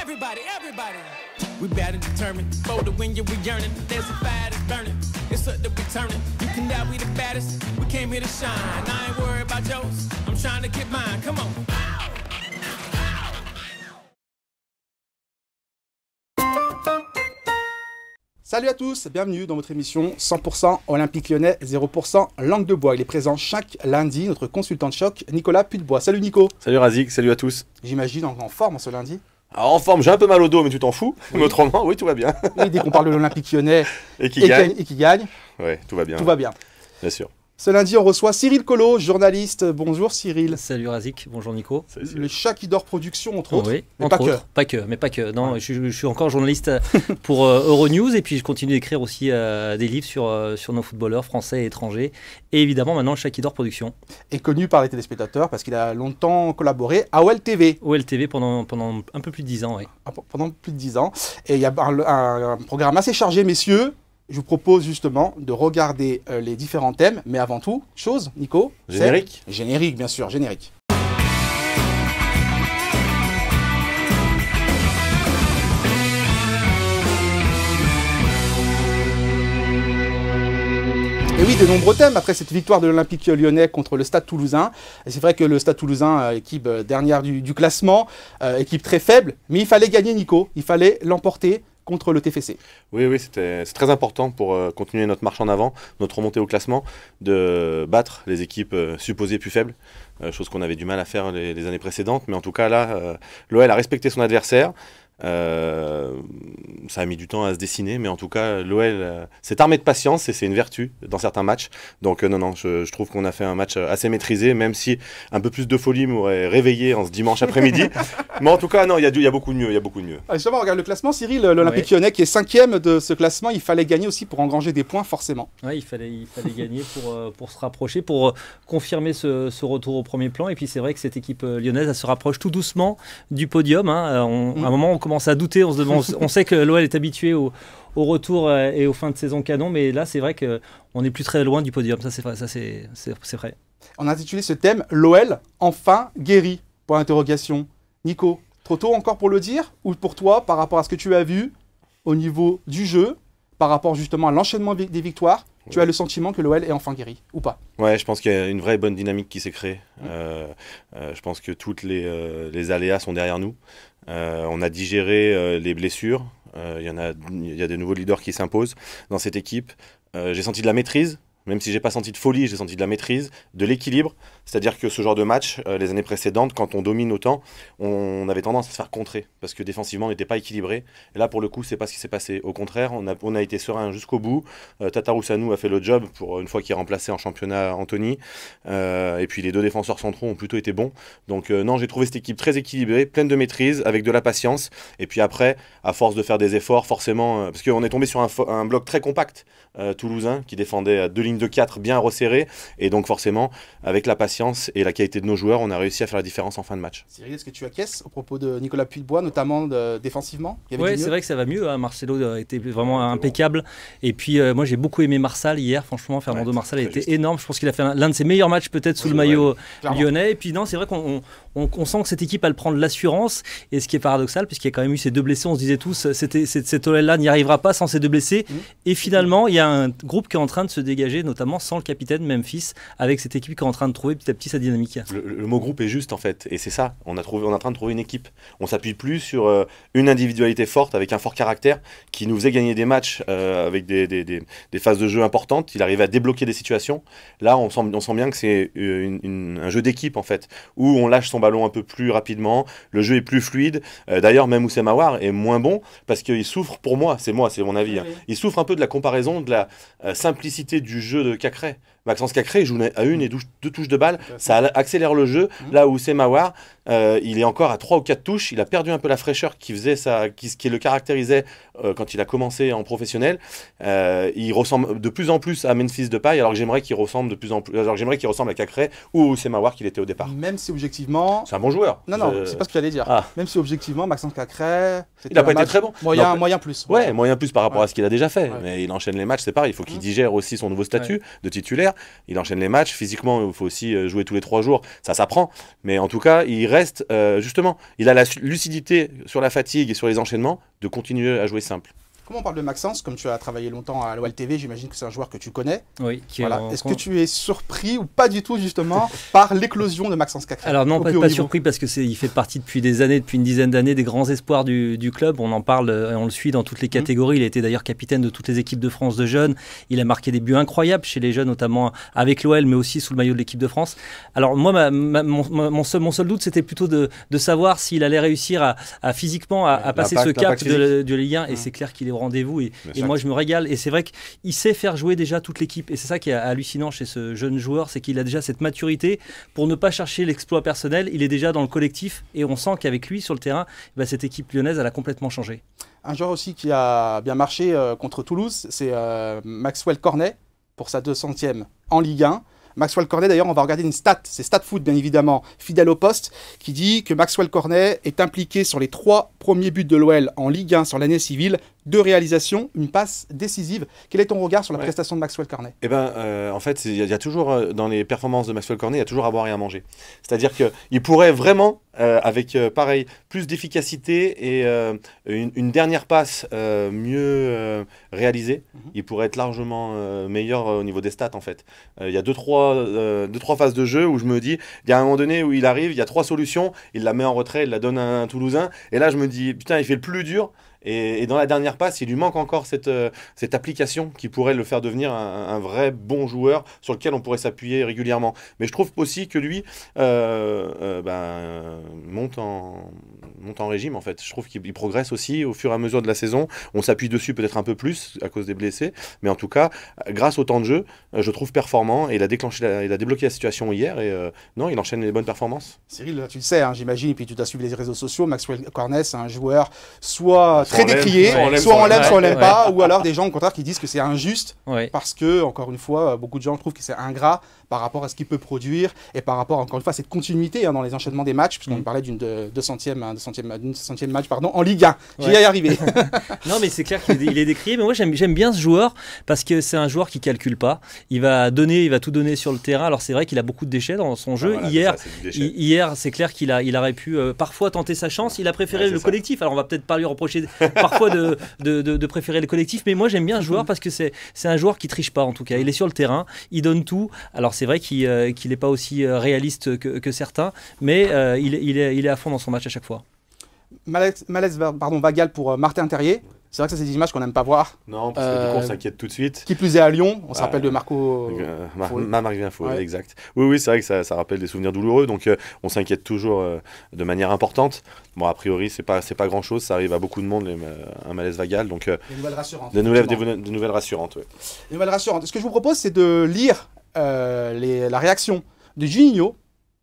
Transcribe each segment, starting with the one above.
Everybody, everybody. We bad and determined. For the win, yeah, we yearning. There's a fire that's burning. It's up that we turning. You can doubt we the baddest. We came here to shine. I ain't worried about yours. I'm trying to get mine. Come on. Salut à tous, bienvenue dans votre émission 100% Olympique Lyonnais, 0% Langue de Bois. Il est présent chaque lundi, notre consultant de choc, Nicolas Putebois. Salut Nico. Salut Razik, salut à tous. J'imagine en forme ce lundi. Alors en forme, j'ai un peu mal au dos, mais tu t'en fous. Oui. Mais autrement, oui, tout va bien. Oui, dès qu'on parle de l'Olympique Lyonnais et qui gagne, ouais, tout va bien. Tout va bien. Bien sûr. Ce lundi, on reçoit Cyril Collot, journaliste. Bonjour Cyril. Salut Razik, bonjour Nico. Salut, le chat qui dort production, entre autres. Oui, mais entre pas autres. Pas que. Non, ouais. je suis encore journaliste pour Euronews et puis je continue d'écrire aussi des livres sur nos footballeurs français et étrangers. Et évidemment, maintenant, le chat qui dort production. Et connu par les téléspectateurs parce qu'il a longtemps collaboré à OL TV. OL TV pendant un peu plus de 10 ans, oui. Pendant plus de 10 ans. Et il y a un programme assez chargé, messieurs. Je vous propose justement de regarder les différents thèmes, mais avant tout, chose, Nico. Générique. Générique, bien sûr, générique. Et oui, de nombreux thèmes après cette victoire de l'Olympique Lyonnais contre le Stade Toulousain. Et c'est vrai que le Stade Toulousain, équipe dernière du classement, équipe très faible, mais il fallait gagner, Nico. Il fallait l'emporter contre le TFC. Oui, c'est très important pour continuer notre marche en avant, notre remontée au classement, de battre les équipes supposées plus faibles, chose qu'on avait du mal à faire les années précédentes. Mais en tout cas, là, l'OL a respecté son adversaire. Ça a mis du temps à se dessiner, mais en tout cas, l'OL s'est armé de patience et c'est une vertu dans certains matchs. Donc non, je trouve qu'on a fait un match assez maîtrisé, même si un peu plus de folie m'aurait réveillé en ce dimanche après-midi. Mais en tout cas, non, il y a beaucoup de mieux. Justement, regarde le classement, Cyril, l'Olympique Lyonnais qui est 5e de ce classement, il fallait gagner aussi pour engranger des points, forcément. Oui, il fallait gagner pour se rapprocher, pour confirmer ce retour au premier plan. Et puis c'est vrai que cette équipe lyonnaise, elle se rapproche tout doucement du podium. Hein. À un moment, on commence à douter, on sait que l'OL est habitué au retour et aux fins de saison canon, mais là c'est vrai qu'on n'est plus très loin du podium, ça c'est vrai. On a intitulé ce thème « L'OL, enfin guéri », point d'interrogation. Nico, trop tôt encore pour le dire, ou pour toi, par rapport à ce que tu as vu au niveau du jeu, par rapport justement à l'enchaînement des victoires, tu as le sentiment que l'OL est enfin guéri, ou pas? Ouais, je pense qu'il y a une vraie bonne dynamique qui s'est créée. Je pense que toutes les aléas sont derrière nous. On a digéré les blessures. Il y a des nouveaux leaders qui s'imposent dans cette équipe. J'ai senti de la maîtrise. Même si j'ai pas senti de folie, j'ai senti de la maîtrise, de l'équilibre. C'est-à-dire que ce genre de match, les années précédentes, quand on domine autant, on avait tendance à se faire contrer parce que défensivement, on n'était pas équilibré. Et là, pour le coup, c'est pas ce qui s'est passé. Au contraire, on a été serein jusqu'au bout. Tatarusanu a fait le job pour une fois qu'il est remplacé en championnat Anthony. Et puis les deux défenseurs centraux ont plutôt été bons. Donc non, j'ai trouvé cette équipe très équilibrée, pleine de maîtrise, avec de la patience. Et puis après, à force de faire des efforts, forcément, parce qu'on est tombé sur un bloc très compact toulousain qui défendait à 2 lignes de 4 bien resserrées. Et donc forcément, avec la patience et la qualité de nos joueurs, on a réussi à faire la différence en fin de match. Cyril, est-ce que tu acquiesces au propos de Nicolas Putebois, notamment défensivement? Oui, c'est vrai que ça va mieux. Hein. Marcelo était vraiment impeccable. Et puis moi, j'ai beaucoup aimé Marsal hier. Franchement, Fernando Marsal a été énorme. Je pense qu'il a fait l'un de ses meilleurs matchs peut-être sous le maillot lyonnais. Et puis non, c'est vrai qu'on sent que cette équipe, elle prend de l'assurance. Et ce qui est paradoxal, puisqu'il y a quand même eu ces 2 blessés, on se disait tous, cet OL-là n'y arrivera pas sans ces 2 blessés. Et finalement, il y a un groupe qui est en train de se dégager, notamment sans le capitaine Memphis, avec cette équipe qui est en train de trouver petit à petit sa dynamique. Le mot groupe est juste en fait, et c'est ça, on est en train de trouver une équipe. On s'appuie plus sur une individualité forte, avec un fort caractère, qui nous faisait gagner des matchs avec des phases de jeu importantes. Il arrivait à débloquer des situations. Là, on sent bien que c'est un jeu d'équipe en fait, où on lâche son ballon un peu plus rapidement, le jeu est plus fluide. D'ailleurs, même Oussem Aouar est moins bon, parce qu'il souffre, pour moi, c'est mon avis, hein, il souffre un peu de la comparaison, de la simplicité du jeu de Cacré. Maxence Cacré, il joue à 1 et 2 touches de balle, ça accélère le jeu. Là où Oussem Aouar, il est encore à 3 ou 4 touches, il a perdu un peu la fraîcheur qui le caractérisait quand il a commencé en professionnel. Il ressemble de plus en plus à Memphis Depay, alors que j'aimerais qu'il ressemble à Cacré ou Oussem Aouar qu'il était au départ. Même si objectivement... C'est un bon joueur. Non, c'est pas ce que j'allais dire. Même si objectivement, Maxence Cacré... Il n'a pas été très bon. Moyen plus. Ouais, moyen plus par rapport à ce qu'il a déjà fait. Mais il enchaîne les matchs, c'est pareil, il faut qu'il digère aussi son nouveau statut de titulaire. faire. Il enchaîne les matchs. Physiquement, il faut aussi jouer tous les 3 jours. Ça s'apprend. Mais en tout cas, il reste, justement, il a la lucidité sur la fatigue et sur les enchaînements de continuer à jouer simple. Comment on parle de Maxence, comme tu as travaillé longtemps à l'OL TV, j'imagine que c'est un joueur que tu connais. Oui. Voilà. Est-ce que tu es surpris ou pas du tout justement par l'éclosion de Maxence Cacré? Alors non, pas surpris parce que il fait partie depuis des années, depuis une dizaine d'années, des grands espoirs du club. On en parle et on le suit dans toutes les catégories. Il a été d'ailleurs capitaine de toutes les équipes de France de jeunes. Il a marqué des buts incroyables chez les jeunes, notamment avec l'OL, mais aussi sous le maillot de l'équipe de France. Alors moi, mon seul doute, c'était plutôt de savoir s'il allait réussir à physiquement à passer ce cap de Ligue 1. Et c'est clair qu'il est au rendez-vous. Et moi, je me régale. Et c'est vrai qu'il sait faire jouer déjà toute l'équipe. Et c'est ça qui est hallucinant chez ce jeune joueur, c'est qu'il a déjà cette maturité pour ne pas chercher l'exploit personnel. Il est déjà dans le collectif. Et on sent qu'avec lui, sur le terrain, cette équipe lyonnaise, elle a complètement changé. Un joueur aussi qui a bien marché contre Toulouse, c'est Maxwell Cornet pour sa 200e en Ligue 1. Maxwell Cornet, d'ailleurs, on va regarder une stat, c'est StatFoot bien évidemment, fidèle au poste, qui dit que Maxwell Cornet est impliqué sur les 3 premiers buts de l'OL en Ligue 1 sur l'année civile, 2 réalisations, une passe décisive. Quel est ton regard sur la prestation de Maxwell Cornet? En fait, il y a toujours, dans les performances de Maxwell Cornet, il y a toujours à boire et à manger. C'est-à-dire qu'il pourrait vraiment, avec pareil, plus d'efficacité et une dernière passe mieux réalisée, il pourrait être largement meilleur au niveau des stats en fait. Il y a 2-3 phases de jeu où je me dis, il y a un moment donné où il arrive, il y a 3 solutions, il la met en retrait, il la donne à un Toulousain, et là je me dis, putain, il fait le plus dur. Et dans la dernière passe, il lui manque encore cette application qui pourrait le faire devenir un vrai bon joueur sur lequel on pourrait s'appuyer régulièrement. Mais je trouve aussi que lui monte en régime en fait. Je trouve qu'il progresse aussi au fur et à mesure de la saison. On s'appuie dessus peut-être un peu plus à cause des blessés. Mais en tout cas, grâce au temps de jeu, je trouve performant. Et il a débloqué la situation hier. Et non, il enchaîne les bonnes performances. Cyril, tu le sais, hein, j'imagine, et puis tu dois suivre les réseaux sociaux. Maxwell Cornet, c'est un joueur soit très décrié, soit on l'aime, soit on l'aime pas, ou alors des gens au contraire qui disent que c'est injuste parce que, encore une fois, beaucoup de gens trouvent que c'est ingrat par rapport à ce qu'il peut produire et par rapport, encore une fois, à cette continuité dans les enchaînements des matchs, puisqu'on parlait d'une 200e match en Ligue 1. J'y ai arrivé. Non, mais c'est clair qu'il est décrié, mais moi j'aime bien ce joueur parce que c'est un joueur qui calcule pas. Il va tout donner sur le terrain. Alors c'est vrai qu'il a beaucoup de déchets dans son jeu. Hier, c'est clair qu'il aurait pu parfois tenter sa chance. Il a préféré le collectif. Alors on va peut-être pas lui reprocher parfois de préférer le collectif, mais moi j'aime bien ce joueur parce que c'est un joueur qui triche pas en tout cas. Il est sur le terrain, il donne tout. Alors c'est vrai qu'il n'est pas aussi réaliste que certains, mais il est à fond dans son match à chaque fois. Malaise vagal pour Martin Terrier. C'est vrai que ça, c'est des images qu'on n'aime pas voir. Non, parce que du coup, on s'inquiète tout de suite. Qui plus est à Lyon, on se rappelle de Marco. Marc-Vivien Fauvel, exact. Oui, c'est vrai que ça rappelle des souvenirs douloureux, donc on s'inquiète toujours de manière importante. Bon, a priori, c'est pas grand-chose, ça arrive à beaucoup de monde, un malaise vagal. Donc, des nouvelles rassurantes. Des nouvelles rassurantes, oui. Des nouvelles rassurantes. Ce que je vous propose, c'est de lire la réaction de Juninho.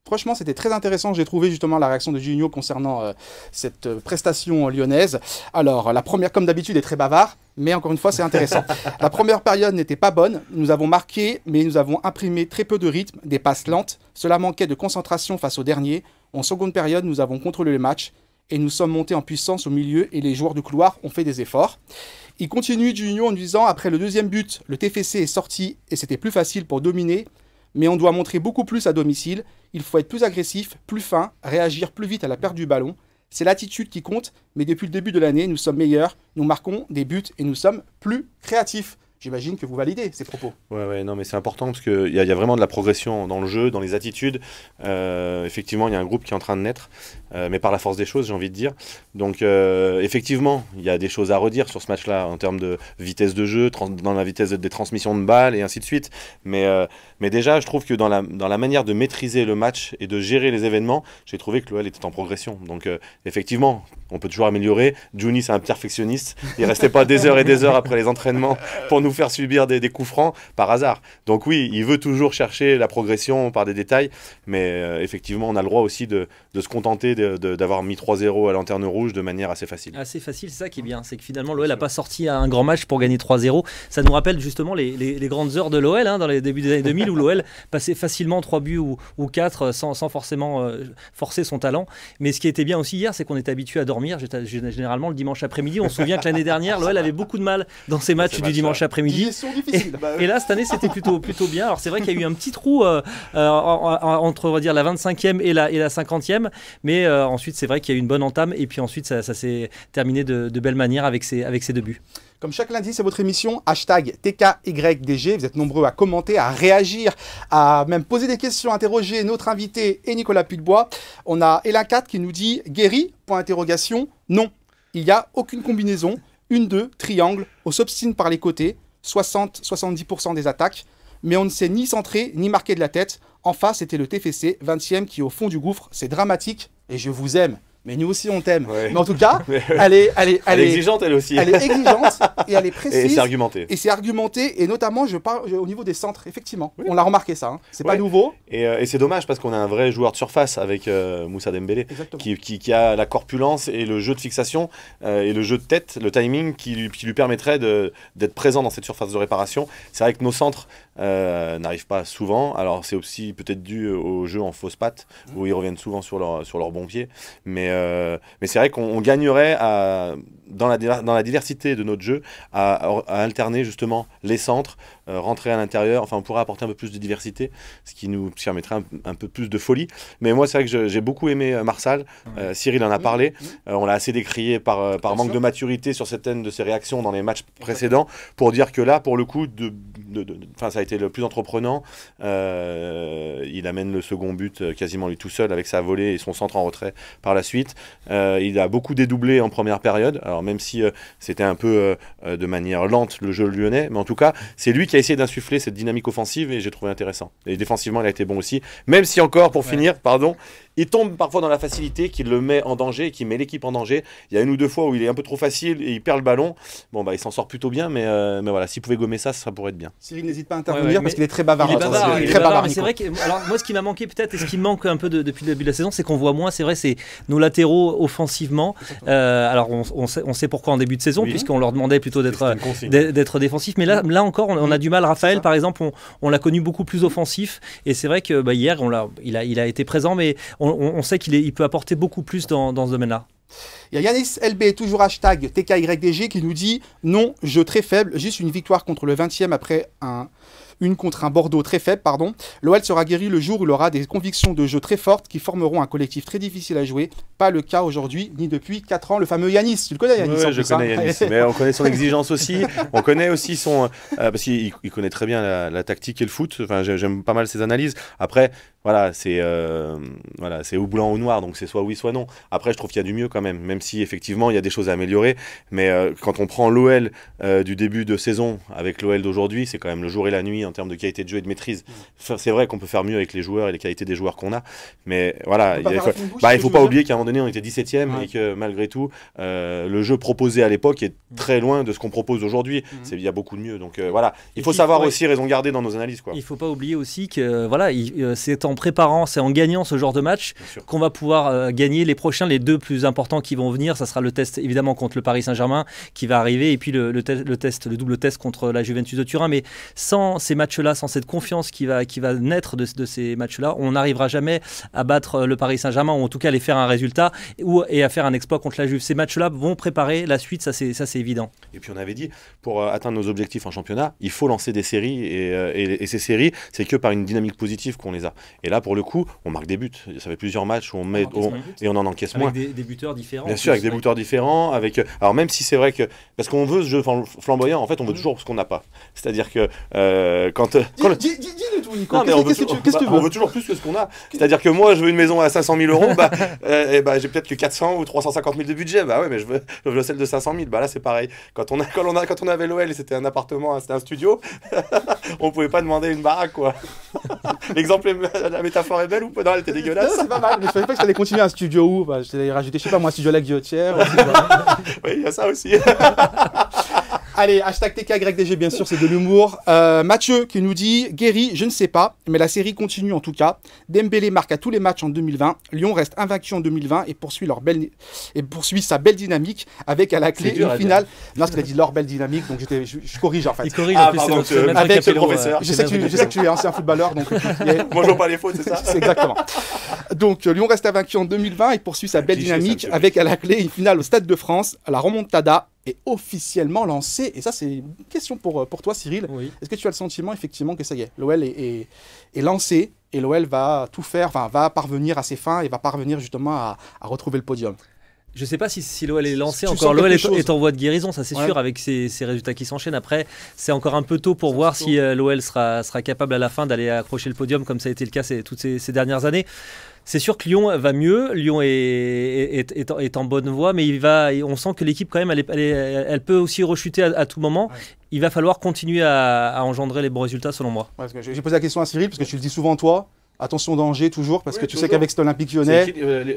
Franchement, c'était très intéressant. J'ai trouvé justement la réaction de Juninho concernant cette prestation lyonnaise. Alors, la première, comme d'habitude, est très bavard, mais encore une fois, c'est intéressant. La première période n'était pas bonne. Nous avons marqué, mais nous avons imprimé très peu de rythme, des passes lentes. Cela manquait de concentration face au dernier. En seconde période, nous avons contrôlé le match et nous sommes montés en puissance au milieu et les joueurs du couloir ont fait des efforts. Il continue Juninho en disant, après le deuxième but, le TFC est sorti et c'était plus facile pour dominer. Mais on doit montrer beaucoup plus à domicile. Il faut être plus agressif, plus fin, réagir plus vite à la perte du ballon. C'est l'attitude qui compte, mais depuis le début de l'année, nous sommes meilleurs, nous marquons des buts et nous sommes plus créatifs. J'imagine que vous validez ces propos. Ouais, non, mais c'est important parce qu'il y a vraiment de la progression dans le jeu, dans les attitudes. Effectivement, il y a un groupe qui est en train de naître, mais par la force des choses, j'ai envie de dire. Donc, effectivement, il y a des choses à redire sur ce match-là en termes de vitesse de jeu, dans la vitesse des transmissions de balles et ainsi de suite. Mais déjà, je trouve que dans la manière de maîtriser le match et de gérer les événements, j'ai trouvé que l'OL était en progression. Donc, effectivement, on peut toujours améliorer. Juni, c'est un perfectionniste. Il ne restait pas des heures et des heures après les entraînements pour nous faire subir des coups francs par hasard. Donc oui, il veut toujours chercher la progression par des détails, mais effectivement, on a le droit aussi de se contenter d'avoir mis 3-0 à Lanterne Rouge de manière assez facile. Assez facile, c'est ça qui est bien. C'est que finalement, l'OL n'a pas sorti un grand match pour gagner 3-0. Ça nous rappelle justement les grandes heures de l'OL, dans les débuts des années 2000, où l'OL passait facilement 3 buts ou 4 sans forcément forcer son talent. Mais ce qui était bien aussi hier, c'est qu'on était habitué à dormir dormir généralement le dimanche après-midi. On se souvient que l'année dernière, l'OL avait beaucoup de mal dans ses matchs du dimanche après-midi. Et là, cette année, c'était plutôt bien. Alors, c'est vrai qu'il y a eu un petit trou entre, on va dire, la 25e et la 50e. Mais ensuite, c'est vrai qu'il y a eu une bonne entame. Et puis ensuite, ça s'est terminé de belle manière avec ces 2 buts. Comme chaque lundi, c'est votre émission, #TKYDG. Vous êtes nombreux à commenter, à réagir, à même poser des questions, interroger notre invité et Nicolas Pudebois. On a Elin 4 qui nous dit « Guéry ?» Non, il n'y a aucune combinaison. 1-2, triangle, on s'obstine par les côtés, 60-70% des attaques. Mais on ne sait ni centrer, ni marquer de la tête. En face, c'était le TFC, 20e, qui est au fond du gouffre. C'est dramatique et je vous aime. Mais nous aussi, on t'aime. Ouais. Mais en tout cas, elle est exigeante, elle aussi. Elle est exigeante et elle est précise. Et c'est argumenté. Et c'est argumenté. Et notamment, je parle au niveau des centres, effectivement. Oui. On l'a remarqué, ça. Hein. C'est pas nouveau. Et c'est dommage parce qu'on a un vrai joueur de surface avec Moussa Dembélé qui a la corpulence et le jeu de fixation et le jeu de tête, le timing qui lui permettrait d'être présent dans cette surface de réparation. C'est vrai que nos centres n'arrivent pas souvent. Alors, c'est aussi peut-être dû au jeu en fausse patte où ils reviennent souvent sur leur bon pied. Mais c'est vrai qu'on gagnerait dans la diversité de notre jeu à alterner justement les centres, rentrer à l'intérieur. Enfin, on pourrait apporter un peu plus de diversité, ce qui nous permettrait un peu plus de folie. Mais moi, c'est vrai que j'ai beaucoup aimé Marsal. Cyril en a parlé. On l'a assez décrié par manque de maturité sur certaines de ses réactions dans les matchs précédents, pour dire que là, pour le coup, ça a été le plus entreprenant. Il amène le second but quasiment lui tout seul avec sa volée et son centre en retrait par la suite. Il a beaucoup dédoublé en première période. Alors même si c'était un peu de manière lente le jeu lyonnais, mais en tout cas, c'est lui qui a essayé d'insuffler cette dynamique offensive et j'ai trouvé intéressant. Et défensivement, il a été bon aussi. Même si encore, pour finir, il tombe parfois dans la facilité qui le met en danger et qui met l'équipe en danger. Il y a 1 ou 2 fois où il est un peu trop facile et il perd le ballon. Bon, il s'en sort plutôt bien, mais voilà, s'il pouvait gommer ça, ça pourrait être bien. Cyril, n'hésite pas à intervenir parce qu'il est très bavard. Il est très bavard. C'est vrai que, alors, moi, ce qui m'a manqué peut-être et ce qui me manque un peu depuis le début de la saison, c'est qu'on voit moins, c'est vrai, c'est nos latéraux offensivement. Alors, on sait pourquoi en début de saison, puisqu'on leur demandait plutôt d'être défensif. Mais là encore, on a du mal. Raphaël, par exemple, on l'a connu beaucoup plus offensif. Et c'est vrai que hier, il a été présent, mais on sait qu'il peut apporter beaucoup plus dans ce domaine-là. Il y a Yanis LB, toujours #TKYDG, qui nous dit « Non, jeu très faible, juste une victoire contre le 20e après une contre un Bordeaux très faible, pardon. L'OL sera guéri le jour où il aura des convictions de jeu très fortes qui formeront un collectif très difficile à jouer. Pas le cas aujourd'hui, ni depuis 4 ans. Le fameux Yanis, tu le connais Yanis? Oui, je connais Yanis, mais on connaît son exigence aussi. On connaît aussi son... parce qu'il connaît très bien la tactique et le foot. Enfin, j'aime pas mal ses analyses. Après, voilà, c'est ou blanc ou noir, donc c'est soit oui, soit non. Après, je trouve qu'il y a du mieux quand même si effectivement, il y a des choses à améliorer. Mais quand on prend l'OL du début de saison avec l'OL d'aujourd'hui, c'est quand même le jour et la nuit en termes de qualité de jeu et de maîtrise. C'est vrai qu'on peut faire mieux avec les joueurs et les qualités des joueurs qu'on a, mais voilà, il faut pas oublier qu'à un moment donné on était 17e et que malgré tout le jeu proposé à l'époque est très loin de ce qu'on propose aujourd'hui. Il y a beaucoup de mieux, donc voilà, il faut savoir aussi raison garder dans nos analyses, quoi. Il faut pas oublier aussi que voilà, c'est en préparant, c'est en gagnant ce genre de match qu'on va pouvoir gagner les prochains, les 2 plus importants qui vont venir. Ça sera le test évidemment contre le Paris Saint-Germain qui va arriver, et puis le double test contre la Juventus de Turin. Mais sans ces matchs-là, sans cette confiance qui va naître de ces matchs-là, on n'arrivera jamais à battre le Paris Saint-Germain, ou en tout cas à aller faire un résultat et à faire un exploit contre la Juve. Ces matchs-là vont préparer la suite, ça c'est évident. Et puis on avait dit, pour atteindre nos objectifs en championnat, il faut lancer des séries, et ces séries, c'est que par une dynamique positive qu'on les a. Et là, pour le coup, on marque des buts. Ça fait plusieurs matchs où et on en encaisse moins. Avec des buteurs différents. Bien sûr, avec des buteurs différents. Alors même si c'est vrai que, parce qu'on veut ce jeu flamboyant, en fait, on veut toujours ce qu'on n'a pas. C'est-à-dire que Dis-le tout, Nico. Qu'est-ce que tu veux? On veut toujours plus que ce qu'on a. C'est-à-dire que moi, je veux une maison à 500 000 €, j'ai peut-être que 400 ou 350 000 de budget. Bah ouais, mais je veux celle de 500 000. Bah là, c'est pareil. Quand on avait l'OL, c'était un appartement, c'était un studio. On pouvait pas demander une baraque, quoi. L'exemple, la métaphore est belle ou pas? Non, elle était dégueulasse. C'est pas mal, mais je savais pas que tu allais continuer un studio où je t'allais rajouter, je sais pas moi, un studio à la Guillotière. Oui, il y a ça aussi. Allez, hashtag TKYDG, bien sûr, c'est de l'humour. Mathieu qui nous dit « Guéry, je ne sais pas, mais la série continue en tout cas. Dembélé marque à tous les matchs en 2020. Lyon reste invaincu en 2020 et poursuit sa belle dynamique avec à la clé une finale. » Non, parce qu'il a dit leur belle dynamique, donc je corrige en fait. Il corrige en plus, pardon, c'est notre avec Capello, le professeur. Je sais que tu es ancien footballeur, donc... Bonjour, pas les fautes, c'est ça? C'est exactement. Donc, Lyon reste invaincu en 2020 et poursuit sa belle dynamique avec à la clé une finale au Stade de France. La remontada est officiellement lancée. Et ça, c'est une question pour toi, Cyril. Oui. Est-ce que tu as le sentiment, effectivement, que ça y est, l'OL est lancé et l'OL va tout faire, enfin, va parvenir à ses fins et va parvenir justement à retrouver le podium? Je ne sais pas si l'OL est lancé Tu encore. sens L'OL quelque chose. est en voie de guérison, ça c'est sûr, avec ces résultats qui s'enchaînent. Après, c'est encore un peu tôt pour voir si l'OL sera capable à la fin d'aller accrocher le podium comme ça a été le cas toutes ces dernières années. C'est sûr que Lyon va mieux, Lyon est en bonne voie, mais on sent que l'équipe quand même, elle peut aussi rechuter à tout moment. Ouais. Il va falloir continuer à engendrer les bons résultats selon moi. Ouais, j'ai posé la question à Cyril, parce que tu le dis souvent toi. Attention danger toujours, parce que tu sais qu'avec cet Olympique Lyonnais...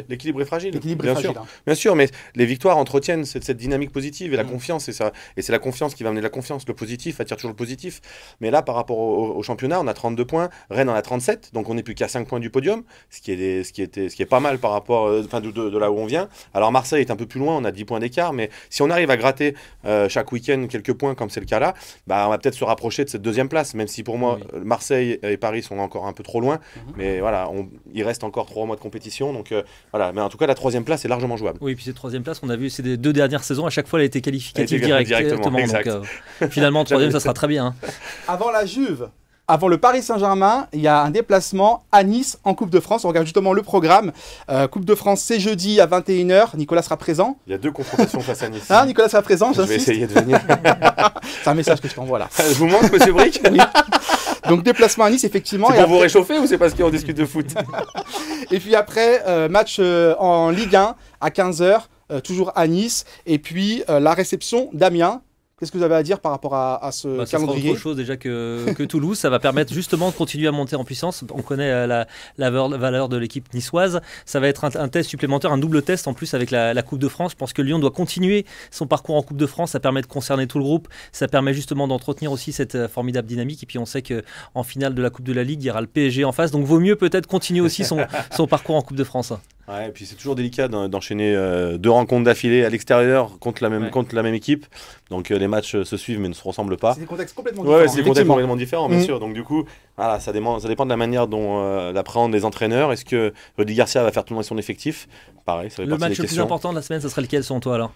L'équilibre est fragile. L'équilibre est fragile. Bien sûr, mais les victoires entretiennent cette dynamique positive et la confiance. Et c'est la confiance qui va amener la confiance. Le positif attire toujours le positif. Mais là, par rapport au championnat, on a 32 points. Rennes en a 37. Donc on n'est plus qu'à 5 points du podium, ce qui est pas mal par rapport de là où on vient. Alors Marseille est un peu plus loin, on a 10 points d'écart. Mais si on arrive à gratter chaque week-end quelques points, comme c'est le cas là, on va peut-être se rapprocher de cette deuxième place. Même si pour moi, Marseille et Paris sont encore un peu trop loin. Mais voilà, il reste encore 3 mois de compétition, donc voilà. Mais en tout cas, la troisième place est largement jouable. Oui, et puis cette troisième place, on a vu ces 2 dernières saisons, à chaque fois, elle a été qualificative directement. Exact. Donc, finalement, troisième, ça sera très bien. Hein. Avant la Juve, avant le Paris Saint-Germain, il y a un déplacement à Nice en Coupe de France. On regarde justement le programme. Coupe de France, c'est jeudi à 21h. Nicolas sera présent. Il y a 2 confrontations face à Nice. Ah, Nicolas sera présent, j'insiste. Je vais essayer de venir. C'est un message que je t'envoie là. Je vous manque, monsieur Brick? Oui. Donc déplacement à Nice, effectivement. C'est pour vous réchauffer ou c'est parce qu'on discute de foot? Et puis après, match en Ligue 1 à 15h, toujours à Nice. Et puis la réception d'Amiens. Qu'est-ce que vous avez à dire par rapport à ce calendrier? C'est autre chose déjà que Toulouse. Ça va permettre justement de continuer à monter en puissance. On connaît la valeur de l'équipe niçoise. Ça va être un test supplémentaire, un double test en plus avec la Coupe de France. Je pense que Lyon doit continuer son parcours en Coupe de France. Ça permet de concerner tout le groupe. Ça permet justement d'entretenir aussi cette formidable dynamique. Et puis on sait qu'en finale de la Coupe de la Ligue, il y aura le PSG en face. Donc vaut mieux peut-être continuer aussi son parcours en Coupe de France. Ouais, et puis c'est toujours délicat d'enchaîner 2 rencontres d'affilée à l'extérieur contre la même équipe. Donc les matchs se suivent mais ne se ressemblent pas. C'est des contextes complètement différents. Ouais, c'est des contextes complètement différents, bien sûr. Donc du coup, voilà, ça dépend de la manière dont l'appréhendent les entraîneurs. Est-ce que Rudy Garcia va faire tourner son effectif? Pareil, ça fait le partie des match le plus important de la semaine, ce serait lequel selon toi alors?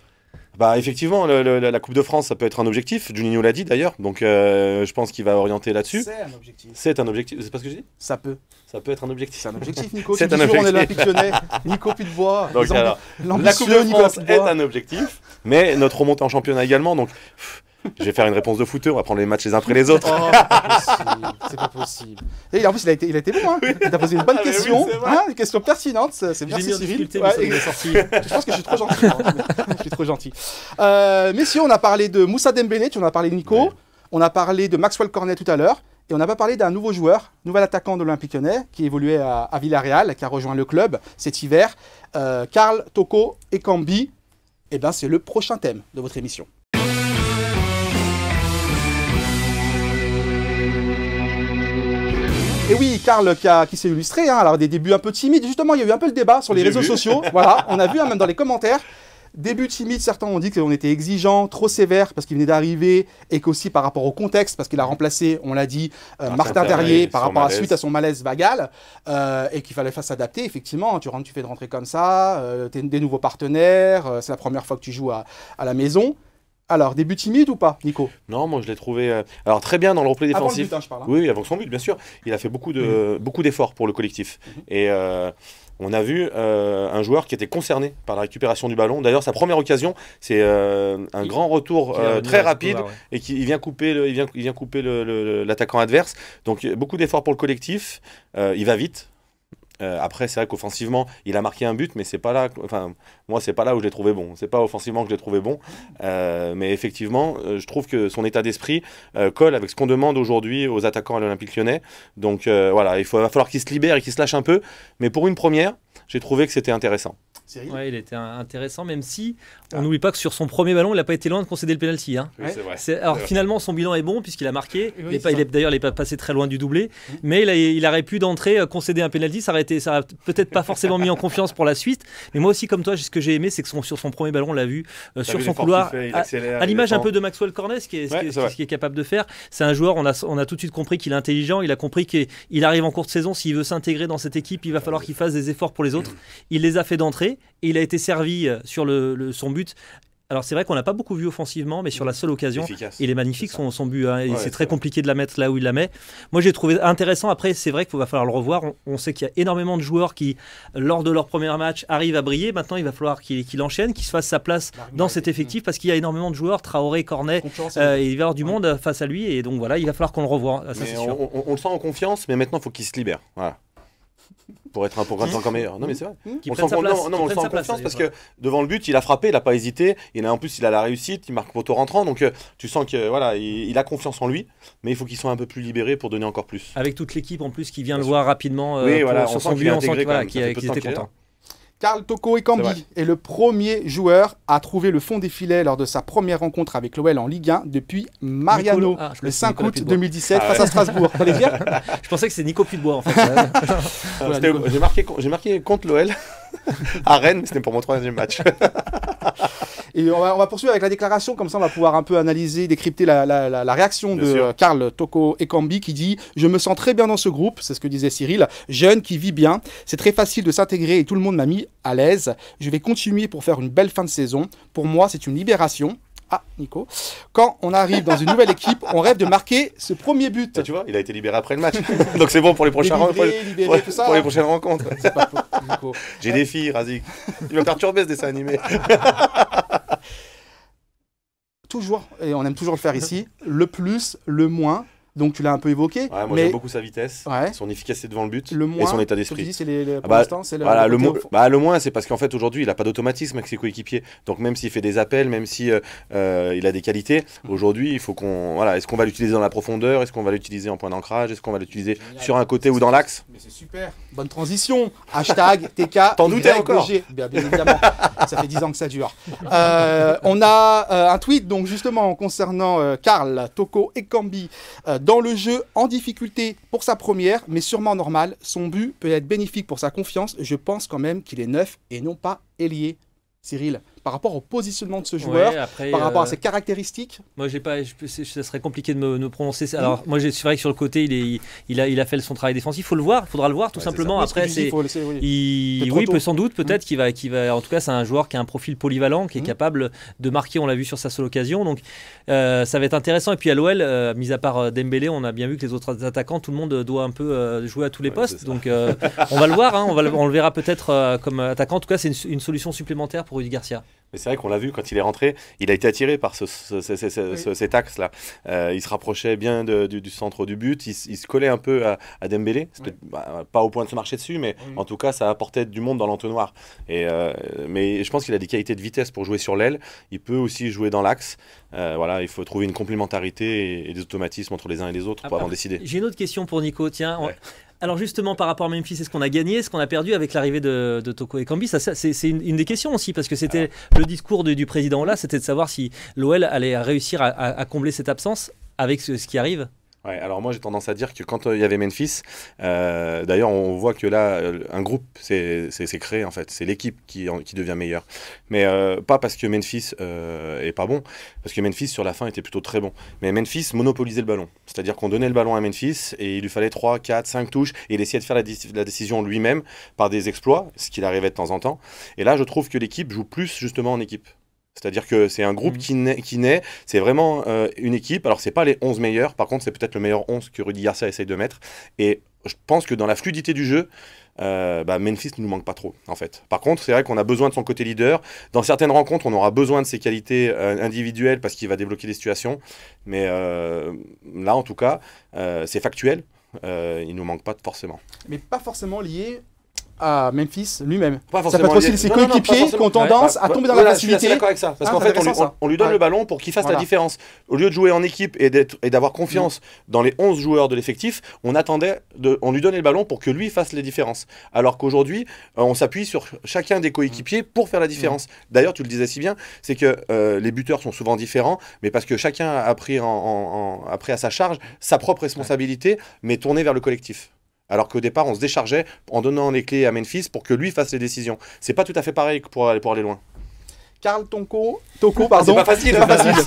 Effectivement, la Coupe de France, ça peut être un objectif. Juninho l'a dit d'ailleurs, donc je pense qu'il va orienter là-dessus. C'est un objectif. C'est un objectif. C'est pas ce que je dis? Ça peut. Ça peut être un objectif. C'est un objectif, Nico. C'est un objectif. On est objectif. l'Olympique Lyonnais. Nico Putebois. Donc alors, la Coupe de France est un objectif, mais notre remontée en championnat également. Donc, je vais faire une réponse de footeux. On va prendre les matchs les uns après les autres. C'est pas possible. Et en plus, il a été bon. Hein. Il t'a posé une bonne question. Oui, une question pertinente. C'est merci, Cyril. Je pense que je suis trop gentil. Je suis trop gentil. Messieurs, on a parlé de Moussa Dembélé. Tu en as parlé de Nico. Ouais. On a parlé de Maxwell Cornet tout à l'heure. Et on n'a pas parlé d'un nouveau joueur, nouvel attaquant de l'Olympique Lyonnais, qui évoluait à Villarreal, qui a rejoint le club cet hiver. Karl Toko Ekambi. Eh bien, c'est le prochain thème de votre émission. Et oui, Karl qui s'est illustré, hein, alors des débuts un peu timides. Justement, il y a eu un peu le débat sur les réseaux sociaux. Voilà, on a vu même dans les commentaires. Début timide, certains ont dit qu'on était exigeant, trop sévère parce qu'il venait d'arriver et qu'aussi par rapport au contexte, parce qu'il a remplacé, on l'a dit, Martin Terrier par rapport suite à son malaise vagal et qu'il fallait s'adapter. Effectivement, tu fais de rentrer comme ça, tu as des nouveaux partenaires, c'est la première fois que tu joues à la maison. Alors, début timide ou pas, Nico? Non, moi je l'ai trouvé alors très bien dans le replay défensif. Avant le but, hein, je parle. Hein. Oui, avant son but, bien sûr. Il a fait beaucoup d'efforts pour le collectif. Et on a vu un joueur qui était concerné par la récupération du ballon. D'ailleurs, sa première occasion, c'est un grand retour très rapide et qui vient couper l'attaquant adverse. Donc, beaucoup d'efforts pour le collectif. Il va vite. Après, c'est vrai qu'offensivement, il a marqué un but, mais c'est pas là. Enfin, moi, c'est pas là où je l'ai trouvé bon. C'est pas offensivement que je l'ai trouvé bon, mais effectivement, je trouve que son état d'esprit colle avec ce qu'on demande aujourd'hui aux attaquants à l'Olympique Lyonnais. Donc voilà, va falloir qu'il se libère et qu'il se lâche un peu. Mais pour une première, j'ai trouvé que c'était intéressant. Cyril. Ouais, il était intéressant, même si on n'oublie pas que sur son premier ballon, il n'a pas été loin de concéder le penalty. Hein. Oui, c'est vrai. Alors finalement, son bilan est bon puisqu'il a marqué. Oui, D'ailleurs, il n'est pas passé très loin du doublé, mais il aurait pu d'entrée concéder un penalty. Ça aurait peut-être pas forcément mis en confiance pour la suite. Mais moi aussi, comme toi, ce que j'ai aimé, c'est que sur son premier ballon, on l'a vu sur son couloir, à l'image un peu de Maxwell Cornet, ce qui est capable de faire. C'est un joueur, on a tout de suite compris qu'il est intelligent. Il a compris qu'il arrive en cours de saison. S'il veut s'intégrer dans cette équipe, il va falloir qu'il fasse des efforts pour les autres. Il les a fait d'entrée et il a été servi sur son but. Alors c'est vrai qu'on n'a pas beaucoup vu offensivement, mais sur la seule occasion, il est magnifique son but. Hein, et c'est très compliqué de la mettre là où il la met. Moi j'ai trouvé intéressant. Après c'est vrai qu'il va falloir le revoir. On sait qu'il y a énormément de joueurs qui, lors de leur premier match, arrivent à briller. Maintenant il va falloir qu'il enchaîne, qu'il se fasse sa place dans cet effectif parce qu'il y a énormément de joueurs, Traoré, Cornet, il va y avoir du monde face à lui. Et donc voilà, il va falloir qu'on le revoie. Ça, c'est sûr. On le sent en confiance, mais maintenant il faut qu'il se libère. Voilà. Pour être encore meilleur. Non mais c'est vrai. On le sent en confiance parce que devant le but, il a frappé, il n'a pas hésité. En plus, il a la réussite, il marque poteau rentrant. Donc tu sens que voilà, il a confiance en lui, mais il faut qu'il soit un peu plus libéré pour donner encore plus. Avec toute l'équipe en plus qui vient le voir rapidement sur son but, on sent qu'il était content. Karl Toko Ekambi est le premier joueur à trouver le fond des filets lors de sa première rencontre avec l'OL en Ligue 1 depuis Mariano, le 5 août 2017 face à Strasbourg. T'allais dire ? Je pensais que c'était Nico Puy-de-Bois en fait. J'ai marqué contre l'OL à Rennes, mais c'était pour mon 3e match. Et on va poursuivre avec la déclaration, comme ça on va pouvoir un peu analyser, décrypter la réaction de Karl Toko Ekambi qui dit « Je me sens très bien dans ce groupe », c'est ce que disait Cyril, jeune qui vit bien, c'est très facile de s'intégrer et tout le monde m'a mis à l'aise. Je vais continuer pour faire une belle fin de saison. Pour moi, c'est une libération. Ah, Nico. Quand on arrive dans une nouvelle équipe, on rêve de marquer ce premier but. Et tu vois, il a été libéré après le match. Donc c'est bon pour les prochaines rencontres. C'est pas faux, Nico. J'ai des filles, Razik. Il va perturber ce dessin animé. Toujours, et on aime toujours le faire ici, le plus, le moins. Donc tu l'as un peu évoqué. Ouais, moi j'aime beaucoup sa vitesse, son efficacité devant le but et son état d'esprit. Tu dis, pour l'instant, c'est le moins, c'est parce qu'en fait aujourd'hui il n'a pas d'automatisme avec ses coéquipiers. Donc même s'il fait des appels, même si il a des qualités, aujourd'hui il faut est-ce qu'on va l'utiliser dans la profondeur, est-ce qu'on va l'utiliser en point d'ancrage, est-ce qu'on va l'utiliser sur un côté ou dans l'axe? Mais c'est super, bonne transition. Hashtag TK. T'en doutais encore? Bien évidemment, ça fait 10 ans que ça dure. On a un tweet donc justement concernant Karl Toko Ekambi. Dans le jeu, en difficulté pour sa première, mais sûrement normal, son but peut être bénéfique pour sa confiance. Je pense quand même qu'il est neuf et non pas ailier. Cyril, par rapport au positionnement de ce joueur, par rapport à ses caractéristiques. Moi, ça serait compliqué de me prononcer. Alors, moi, c'est vrai que sur le côté, il a fait son travail défensif. Il faudra le voir tout simplement. Après, sans doute, peut-être qu'il va. En tout cas, c'est un joueur qui a un profil polyvalent, qui est capable de marquer. On l'a vu sur sa seule occasion. Donc, ça va être intéressant. Et puis à l'OL, mis à part Dembélé, on a bien vu que les autres attaquants, tout le monde doit un peu jouer à tous les postes. Donc, on va le voir. Hein, on le verra peut-être comme attaquant. En tout cas, c'est une solution supplémentaire pour Rudy Garcia. Mais c'est vrai qu'on l'a vu quand il est rentré, il a été attiré par cet axe-là. Il se rapprochait bien du centre du but, il se collait un peu à Dembélé, pas au point de se marcher dessus, mais en tout cas ça apportait du monde dans l'entonnoir. Mais je pense qu'il a des qualités de vitesse pour jouer sur l'aile, il peut aussi jouer dans l'axe. Il faut trouver une complémentarité et des automatismes entre les uns et les autres pour avant décider. J'ai une autre question pour Nico, tiens. Alors justement, par rapport à Memphis, est-ce qu'on a gagné, est-ce qu'on a perdu avec l'arrivée de Toko Ekambi? C'est une des questions aussi, parce que c'était le discours du président là, c'était de savoir si l'OL allait réussir à combler cette absence avec ce qui arrive. Ouais, alors moi j'ai tendance à dire que quand il y avait Memphis, d'ailleurs on voit que là un groupe s'est créé en fait, c'est l'équipe qui devient meilleure, mais pas parce que Memphis est pas bon, parce que Memphis sur la fin était plutôt très bon, mais Memphis monopolisait le ballon, c'est-à-dire qu'on donnait le ballon à Memphis et il lui fallait 3, 4, 5 touches et il essayait de faire la décision lui-même par des exploits, ce qu'il arrivait de temps en temps, et là je trouve que l'équipe joue plus justement en équipe. C'est-à-dire que c'est un groupe qui naît, c'est vraiment une équipe. Alors, c'est pas les 11 meilleurs, par contre, c'est peut-être le meilleur 11 que Rudy Garcia essaye de mettre. Et je pense que dans la fluidité du jeu, Memphis ne nous manque pas trop, en fait. Par contre, c'est vrai qu'on a besoin de son côté leader. Dans certaines rencontres, on aura besoin de ses qualités individuelles parce qu'il va débloquer des situations. Mais là, en tout cas, c'est factuel. Il ne nous manque pas forcément. Mais pas forcément lié à Memphis lui-même. Pas Ça peut être aussi ses coéquipiers qui ont tendance à tomber dans la facilité. Je suis d'accord avec ça. Parce qu'en fait, on lui donne le ballon pour qu'il fasse la différence. Au lieu de jouer en équipe et d'avoir confiance dans les 11 joueurs de l'effectif, on lui donnait le ballon pour que lui fasse les différences. Alors qu'aujourd'hui, on s'appuie sur chacun des coéquipiers pour faire la différence. D'ailleurs, tu le disais si bien, c'est que les buteurs sont souvent différents, mais parce que chacun a pris à sa charge sa propre responsabilité, mais tournée vers le collectif. Alors qu'au départ, on se déchargeait en donnant les clés à Memphis pour que lui fasse les décisions. C'est pas tout à fait pareil pour aller loin. Karl Toko, pardon. C'est pas facile.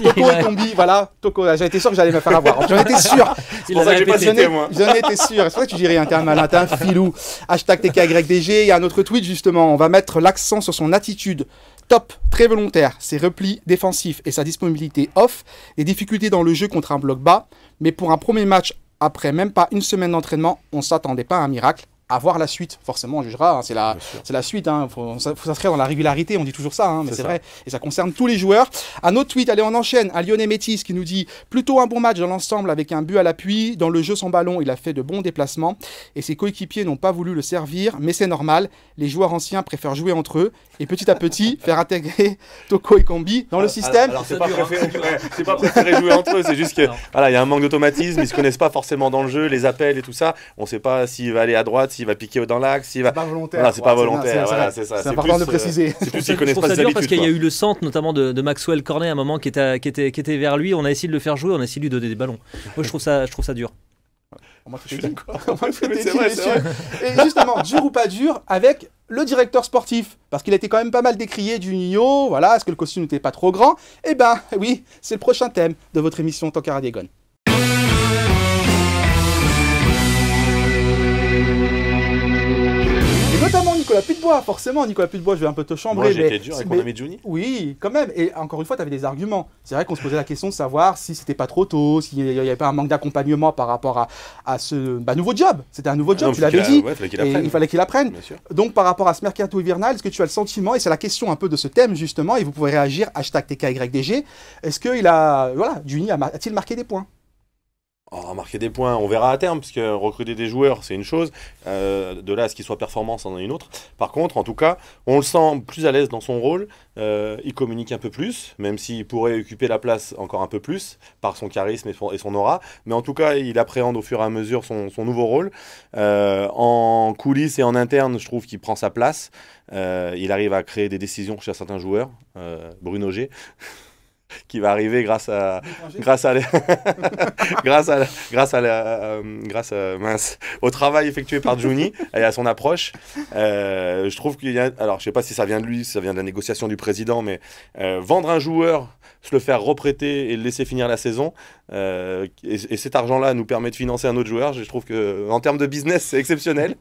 Toko et Combi, voilà. Toko, j'en étais sûr que j'allais me faire avoir. J'en étais sûr. C'est pour ça que j'ai pas cité, moi. J'en étais sûr. C'est pour ça que tu dis rien. T'es un malin, t'es un filou. Hashtag TKYDG. Il y a un autre tweet, justement. On va mettre l'accent sur son attitude. Top, très volontaire, ses replis défensifs et sa disponibilité off. Les difficultés dans le jeu contre un bloc bas. Mais pour un premier match, après même pas une semaine d'entraînement, on s'attendait pas à un miracle. À voir la suite, forcément on jugera, hein, c'est la suite, hein, faut s'inscrire dans la régularité, on dit toujours ça, hein, mais c'est vrai, et ça concerne tous les joueurs. Un autre tweet, allez on enchaîne, à Lionel Métis qui nous dit « Plutôt un bon match dans l'ensemble avec un but à l'appui, dans le jeu sans ballon il a fait de bons déplacements et ses coéquipiers n'ont pas voulu le servir, mais c'est normal, les joueurs anciens préfèrent jouer entre eux et petit à petit faire intégrer Toko et Combi dans le système. » Alors c'est pas préférer jouer entre eux, c'est juste que voilà, il y a un manque d'automatisme, ils se connaissent pas forcément dans le jeu, les appels et tout ça, on sait pas s'il va aller à droite, s'il va piquer dans l'axe, s'il va... C'est pas volontaire. Voilà, c'est pas volontaire, voilà, c'est ça. C'est important de préciser. C'est plus qu'ils connaissent pas ses habitudes. Parce qu'il y a quoi. eu le centre, notamment de Maxwell Cornet, à un moment, qui était vers lui. On a essayé de le faire jouer, on a essayé de lui donner des ballons. Moi, je trouve ça dur. Je suis d'accord. C'est vrai. Et justement, dur ou pas dur, avec le directeur sportif, parce qu'il a été quand même pas mal décrié, Juninho, voilà, est-ce que le costume n'était pas trop grand? Eh ben, oui, c'est le prochain thème de votre émission Tankara Diegon. Notamment Nicolas Putebois, forcément, Nicolas Putebois, je vais un peu te chambrer. Moi, j'ai été dur avec mon ami Juni. Oui, quand même. Et encore une fois, tu avais des arguments. C'est vrai qu'on se posait la question de savoir si c'était pas trop tôt, s'il n'y avait pas un manque d'accompagnement par rapport à ce nouveau job. C'était un nouveau job, tu l'avais dit. Ouais, il fallait qu'il apprenne. Donc, par rapport à ce mercato hivernal, est-ce que tu as le sentiment, et c'est la question un peu de ce thème justement, et vous pouvez réagir, hashtag TKYDG, est-ce que Juni a-t-il marqué des points? Marquer des points, on verra à terme, parce que recruter des joueurs, c'est une chose. De là à ce qu'il soit performant, c'en est une autre. Par contre, en tout cas, on le sent plus à l'aise dans son rôle. Il communique un peu plus, même s'il pourrait occuper la place encore un peu plus, par son charisme et son aura. Mais en tout cas, il appréhende au fur et à mesure son nouveau rôle. En coulisses et en interne, je trouve qu'il prend sa place. Il arrive à créer des décisions chez certains joueurs. Bruno G. Qui va arriver grâce au travail effectué par Juni et à son approche. Je trouve qu'il y a, alors je sais pas si ça vient de lui, si ça vient de la négociation du président, mais vendre un joueur, se le faire reprêter et le laisser finir la saison, et cet argent-là nous permet de financer un autre joueur. Je trouve que en termes de business, c'est exceptionnel.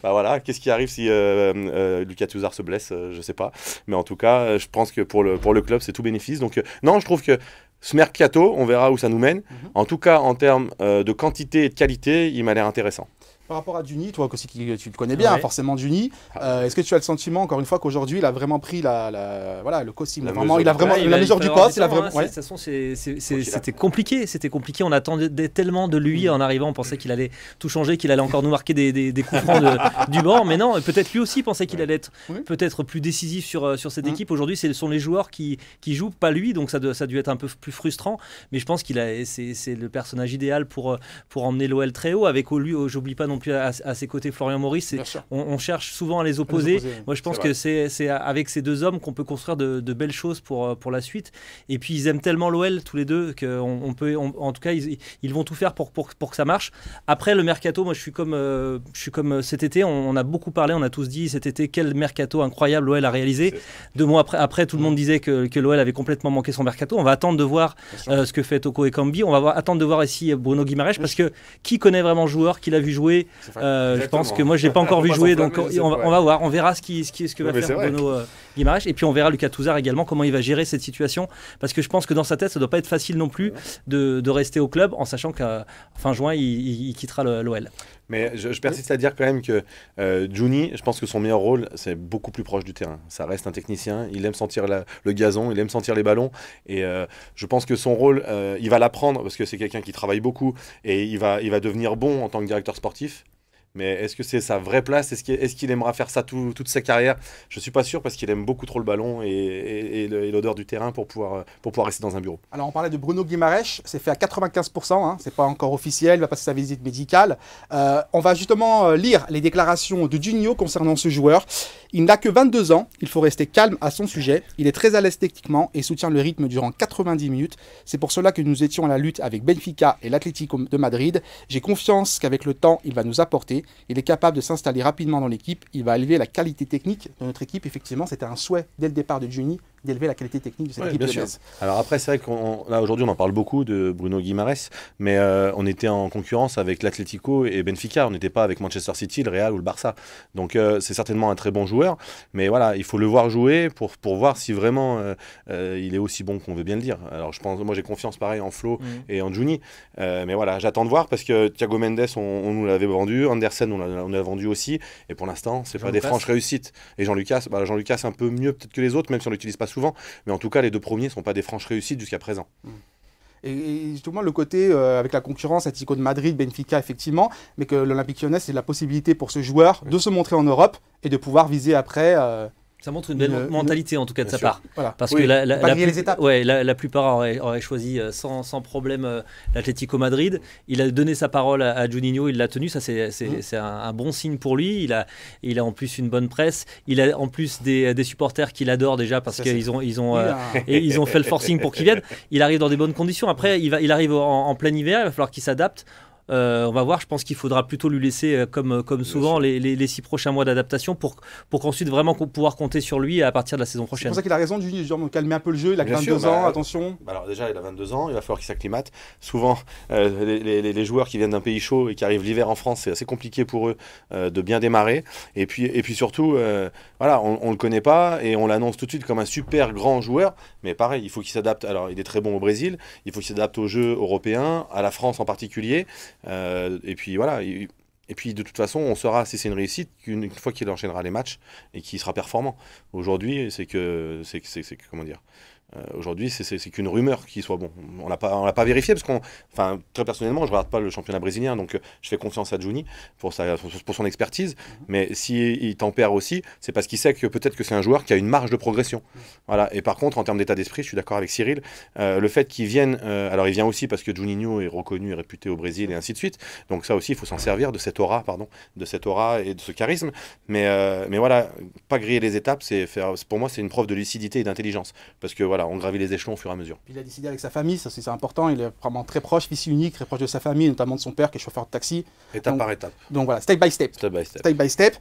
Bah voilà, qu'est-ce qui arrive si Lucas Touzard se blesse, je sais pas, mais en tout cas, je pense que pour le club, c'est tout bénéfice. Donc non, je trouve que ce mercato, on verra où ça nous mène. En tout cas, en termes de quantité et de qualité, il m'a l'air intéressant. Par rapport à Juni, toi aussi tu le connais bien, ouais. Forcément Juni, est-ce que tu as le sentiment, encore une fois, qu'aujourd'hui il a vraiment pris le costume, il a vraiment la mesure du poste, De toute façon, c'était compliqué, on attendait tellement de lui en arrivant, on pensait qu'il allait tout changer, qu'il allait encore nous marquer des coups francs du banc, mais non, peut-être lui aussi pensait qu'il allait être peut-être plus décisif sur cette équipe. Aujourd'hui, ce sont les joueurs qui jouent, pas lui, donc ça a dû être un peu plus frustrant, mais je pense c'est le personnage idéal pour emmener l'OL très haut, avec lui, j'oublie pas non plus à ses côtés Florian Maurice. On cherche souvent à les opposer. Moi, je pense que c'est avec ces deux hommes qu'on peut construire de belles choses pour la suite. Et puis, ils aiment tellement l'OL, tous les deux, qu'en tout cas, ils vont tout faire pour que ça marche. Après, le mercato, moi, je suis comme cet été. On a beaucoup parlé, on a tous dit cet été, quel mercato incroyable l'OL a réalisé. 2 mois après, tout le monde disait que l'OL avait complètement manqué son mercato. On va attendre de voir ce que fait Toko et Kambi. On va attendre de voir ici Bruno Guimaraes, parce que qui connaît vraiment le joueur, qui l'a vu jouer. Je pense que moi je l'ai pas encore vu jouer, donc on va voir, on verra ce que va faire Bruno Guimaraes, et puis on verra Lucas Touzard également comment il va gérer cette situation, parce que je pense que dans sa tête ça doit pas être facile non plus de rester au club en sachant qu'à fin juin il quittera l'OL. Mais je persiste à dire quand même que Juni, je pense que son meilleur rôle, c'est beaucoup plus proche du terrain. Ça reste un technicien, il aime sentir le gazon, il aime sentir les ballons. Et je pense que son rôle, il va l'apprendre parce que c'est quelqu'un qui travaille beaucoup et il va devenir bon en tant que directeur sportif. Mais est-ce que c'est sa vraie place? Est-ce qu'il aimera faire ça toute sa carrière? Je ne suis pas sûr parce qu'il aime beaucoup trop le ballon et l'odeur du terrain pour pouvoir rester dans un bureau. Alors on parlait de Bruno Guimaraes, c'est fait à 95%, hein, c'est pas encore officiel, il va passer sa visite médicale. On va justement lire les déclarations de Juninho concernant ce joueur. Il n'a que 22 ans, il faut rester calme à son sujet, il est très à l'aise techniquement et soutient le rythme durant 90 minutes. C'est pour cela que nous étions à la lutte avec Benfica et l'Atlético de Madrid. J'ai confiance qu'avec le temps, il va nous apporter. Il est capable de s'installer rapidement dans l'équipe. Il va élever la qualité technique de notre équipe. Effectivement, c'était un souhait dès le départ de Juni d'élever la qualité technique de cette équipe lyonnaise. Alors après, c'est vrai là aujourd'hui, on en parle beaucoup de Bruno Guimaraes, mais on était en concurrence avec l'Atlético et Benfica. On n'était pas avec Manchester City, le Real ou le Barça. Donc c'est certainement un très bon joueur, mais voilà, il faut le voir jouer pour voir si vraiment il est aussi bon qu'on veut bien le dire. Alors moi j'ai confiance pareil en Flo et en Juni, mais voilà, j'attends de voir parce que Thiago Mendes, on nous l'avait vendu, Andersen, on l'a vendu aussi, et pour l'instant, c'est pas des franches réussites. Et Jean-Lucas, c'est un peu mieux peut-être que les autres, même si on l'utilise pas souvent, mais en tout cas les deux premiers ne sont pas des franches réussites jusqu'à présent. Et justement le côté avec la concurrence Atlético de Madrid, Benfica effectivement, mais que l'Olympique Lyonnais c'est la possibilité pour ce joueur de se montrer en Europe et de pouvoir viser après ça montre une belle mentalité en tout cas de sa part. Voilà. Parce que la plupart auraient choisi sans problème l'Atlético Madrid. Il a donné sa parole à Juninho, il l'a tenu. Ça c'est un bon signe pour lui. Il a en plus une bonne presse. Il a en plus des supporters qui l'adorent déjà parce qu'ils ont fait le forcing pour qu'il vienne. Il arrive dans des bonnes conditions. Après il arrive en plein hiver. Il va falloir qu'il s'adapte. On va voir, je pense qu'il faudra plutôt lui laisser, comme souvent, les 6 prochains mois d'adaptation pour qu'ensuite vraiment pouvoir compter sur lui à partir de la saison prochaine. C'est pour ça qu'il a raison, Juni, de calmer un peu le jeu, il a 22 ans, attention. Alors déjà, il a 22 ans, il va falloir qu'il s'acclimate. Souvent, les joueurs qui viennent d'un pays chaud et qui arrivent l'hiver en France, c'est assez compliqué pour eux de bien démarrer. Et puis surtout, voilà, on ne le connaît pas et on l'annonce tout de suite comme un super grand joueur, mais pareil, il faut qu'il s'adapte. Alors, il est très bon au Brésil, il faut qu'il s'adapte au jeu européen, à la France en particulier. Et puis voilà, et puis de toute façon, on saura si c'est une réussite qu'une fois qu'il enchaînera les matchs et qu'il sera performant. Aujourd'hui, comment dire, aujourd'hui, c'est qu'une rumeur qu'il soit bon. On l'a pas vérifié parce très personnellement, je regarde pas le championnat brésilien, donc je fais confiance à Juni pour son expertise. Mais s'il tempère aussi, c'est parce qu'il sait que peut-être que c'est un joueur qui a une marge de progression. Voilà. Et par contre, en termes d'état d'esprit, je suis d'accord avec Cyril. Le fait qu'il vienne, alors il vient aussi parce que Juninho est reconnu et réputé au Brésil et ainsi de suite. Donc ça aussi, il faut s'en servir de cette aura, et de ce charisme. Mais voilà, pas griller les étapes, pour moi, c'est une preuve de lucidité et d'intelligence, parce que voilà, on gravit les échelons au fur et à mesure. Il a décidé avec sa famille, ça c'est important, il est vraiment très proche, fils unique, très proche de sa famille, notamment de son père qui est chauffeur de taxi. Étape par étape. Donc voilà, step by step. Step by step.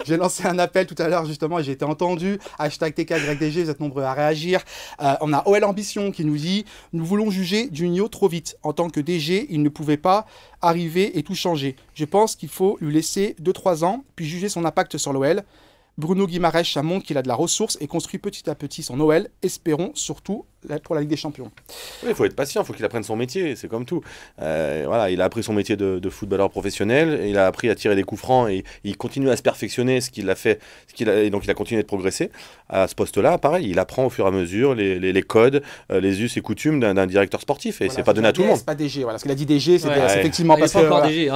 J'ai lancé un appel tout à l'heure justement et j'ai été entendu. #TKYDG, vous êtes nombreux à réagir. On a OL Ambition qui nous dit « Nous voulons juger Juninho trop vite. En tant que DG, il ne pouvait pas arriver et tout changer. Je pense qu'il faut lui laisser 2-3 ans, puis juger son impact sur l'OL. Bruno Guimaraes, ça montre qu'il a de la ressource et construit petit à petit son OL. Espérons surtout pour la Ligue des Champions. » Oui, il faut être patient, il faut qu'il apprenne son métier, c'est comme tout. Voilà, il a appris son métier de footballeur professionnel, il a appris à tirer des coups francs et il continue à se perfectionner, et donc il a continué de progresser. À ce poste-là, pareil, il apprend au fur et à mesure les codes, les us et coutumes d'un directeur sportif, et voilà, c'est pas donné à tout le monde. C'est pas DG, voilà, ce qu'il a dit DG, c'est effectivement parce que...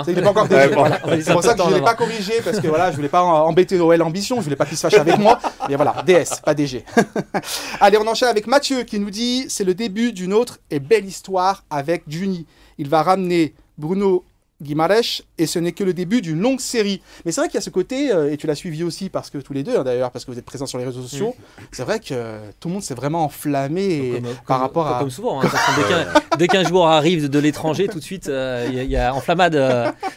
Il n'est pas encore DG, voilà. C'est pour ça que je ne l'ai pas corrigé, parce que voilà, je voulais pas embêter OL Ambition, je voulais pas qu'il se fâche avec moi, mais voilà, DS, pas DG. Allez, on enchaîne avec Mathieu qui nous dit « C'est le début d'une autre et belle histoire avec Juni. Il va ramener Bruno Guimaraes et ce n'est que le début d'une longue série. » Mais c'est vrai qu'il y a ce côté, et tu l'as suivi aussi parce que tous les deux d'ailleurs, parce que vous êtes présents sur les réseaux sociaux, c'est vrai que tout le monde s'est vraiment enflammé par rapport à... Comme souvent, hein, dès qu'un joueur arrive de l'étranger, tout de suite, il y a enflammade.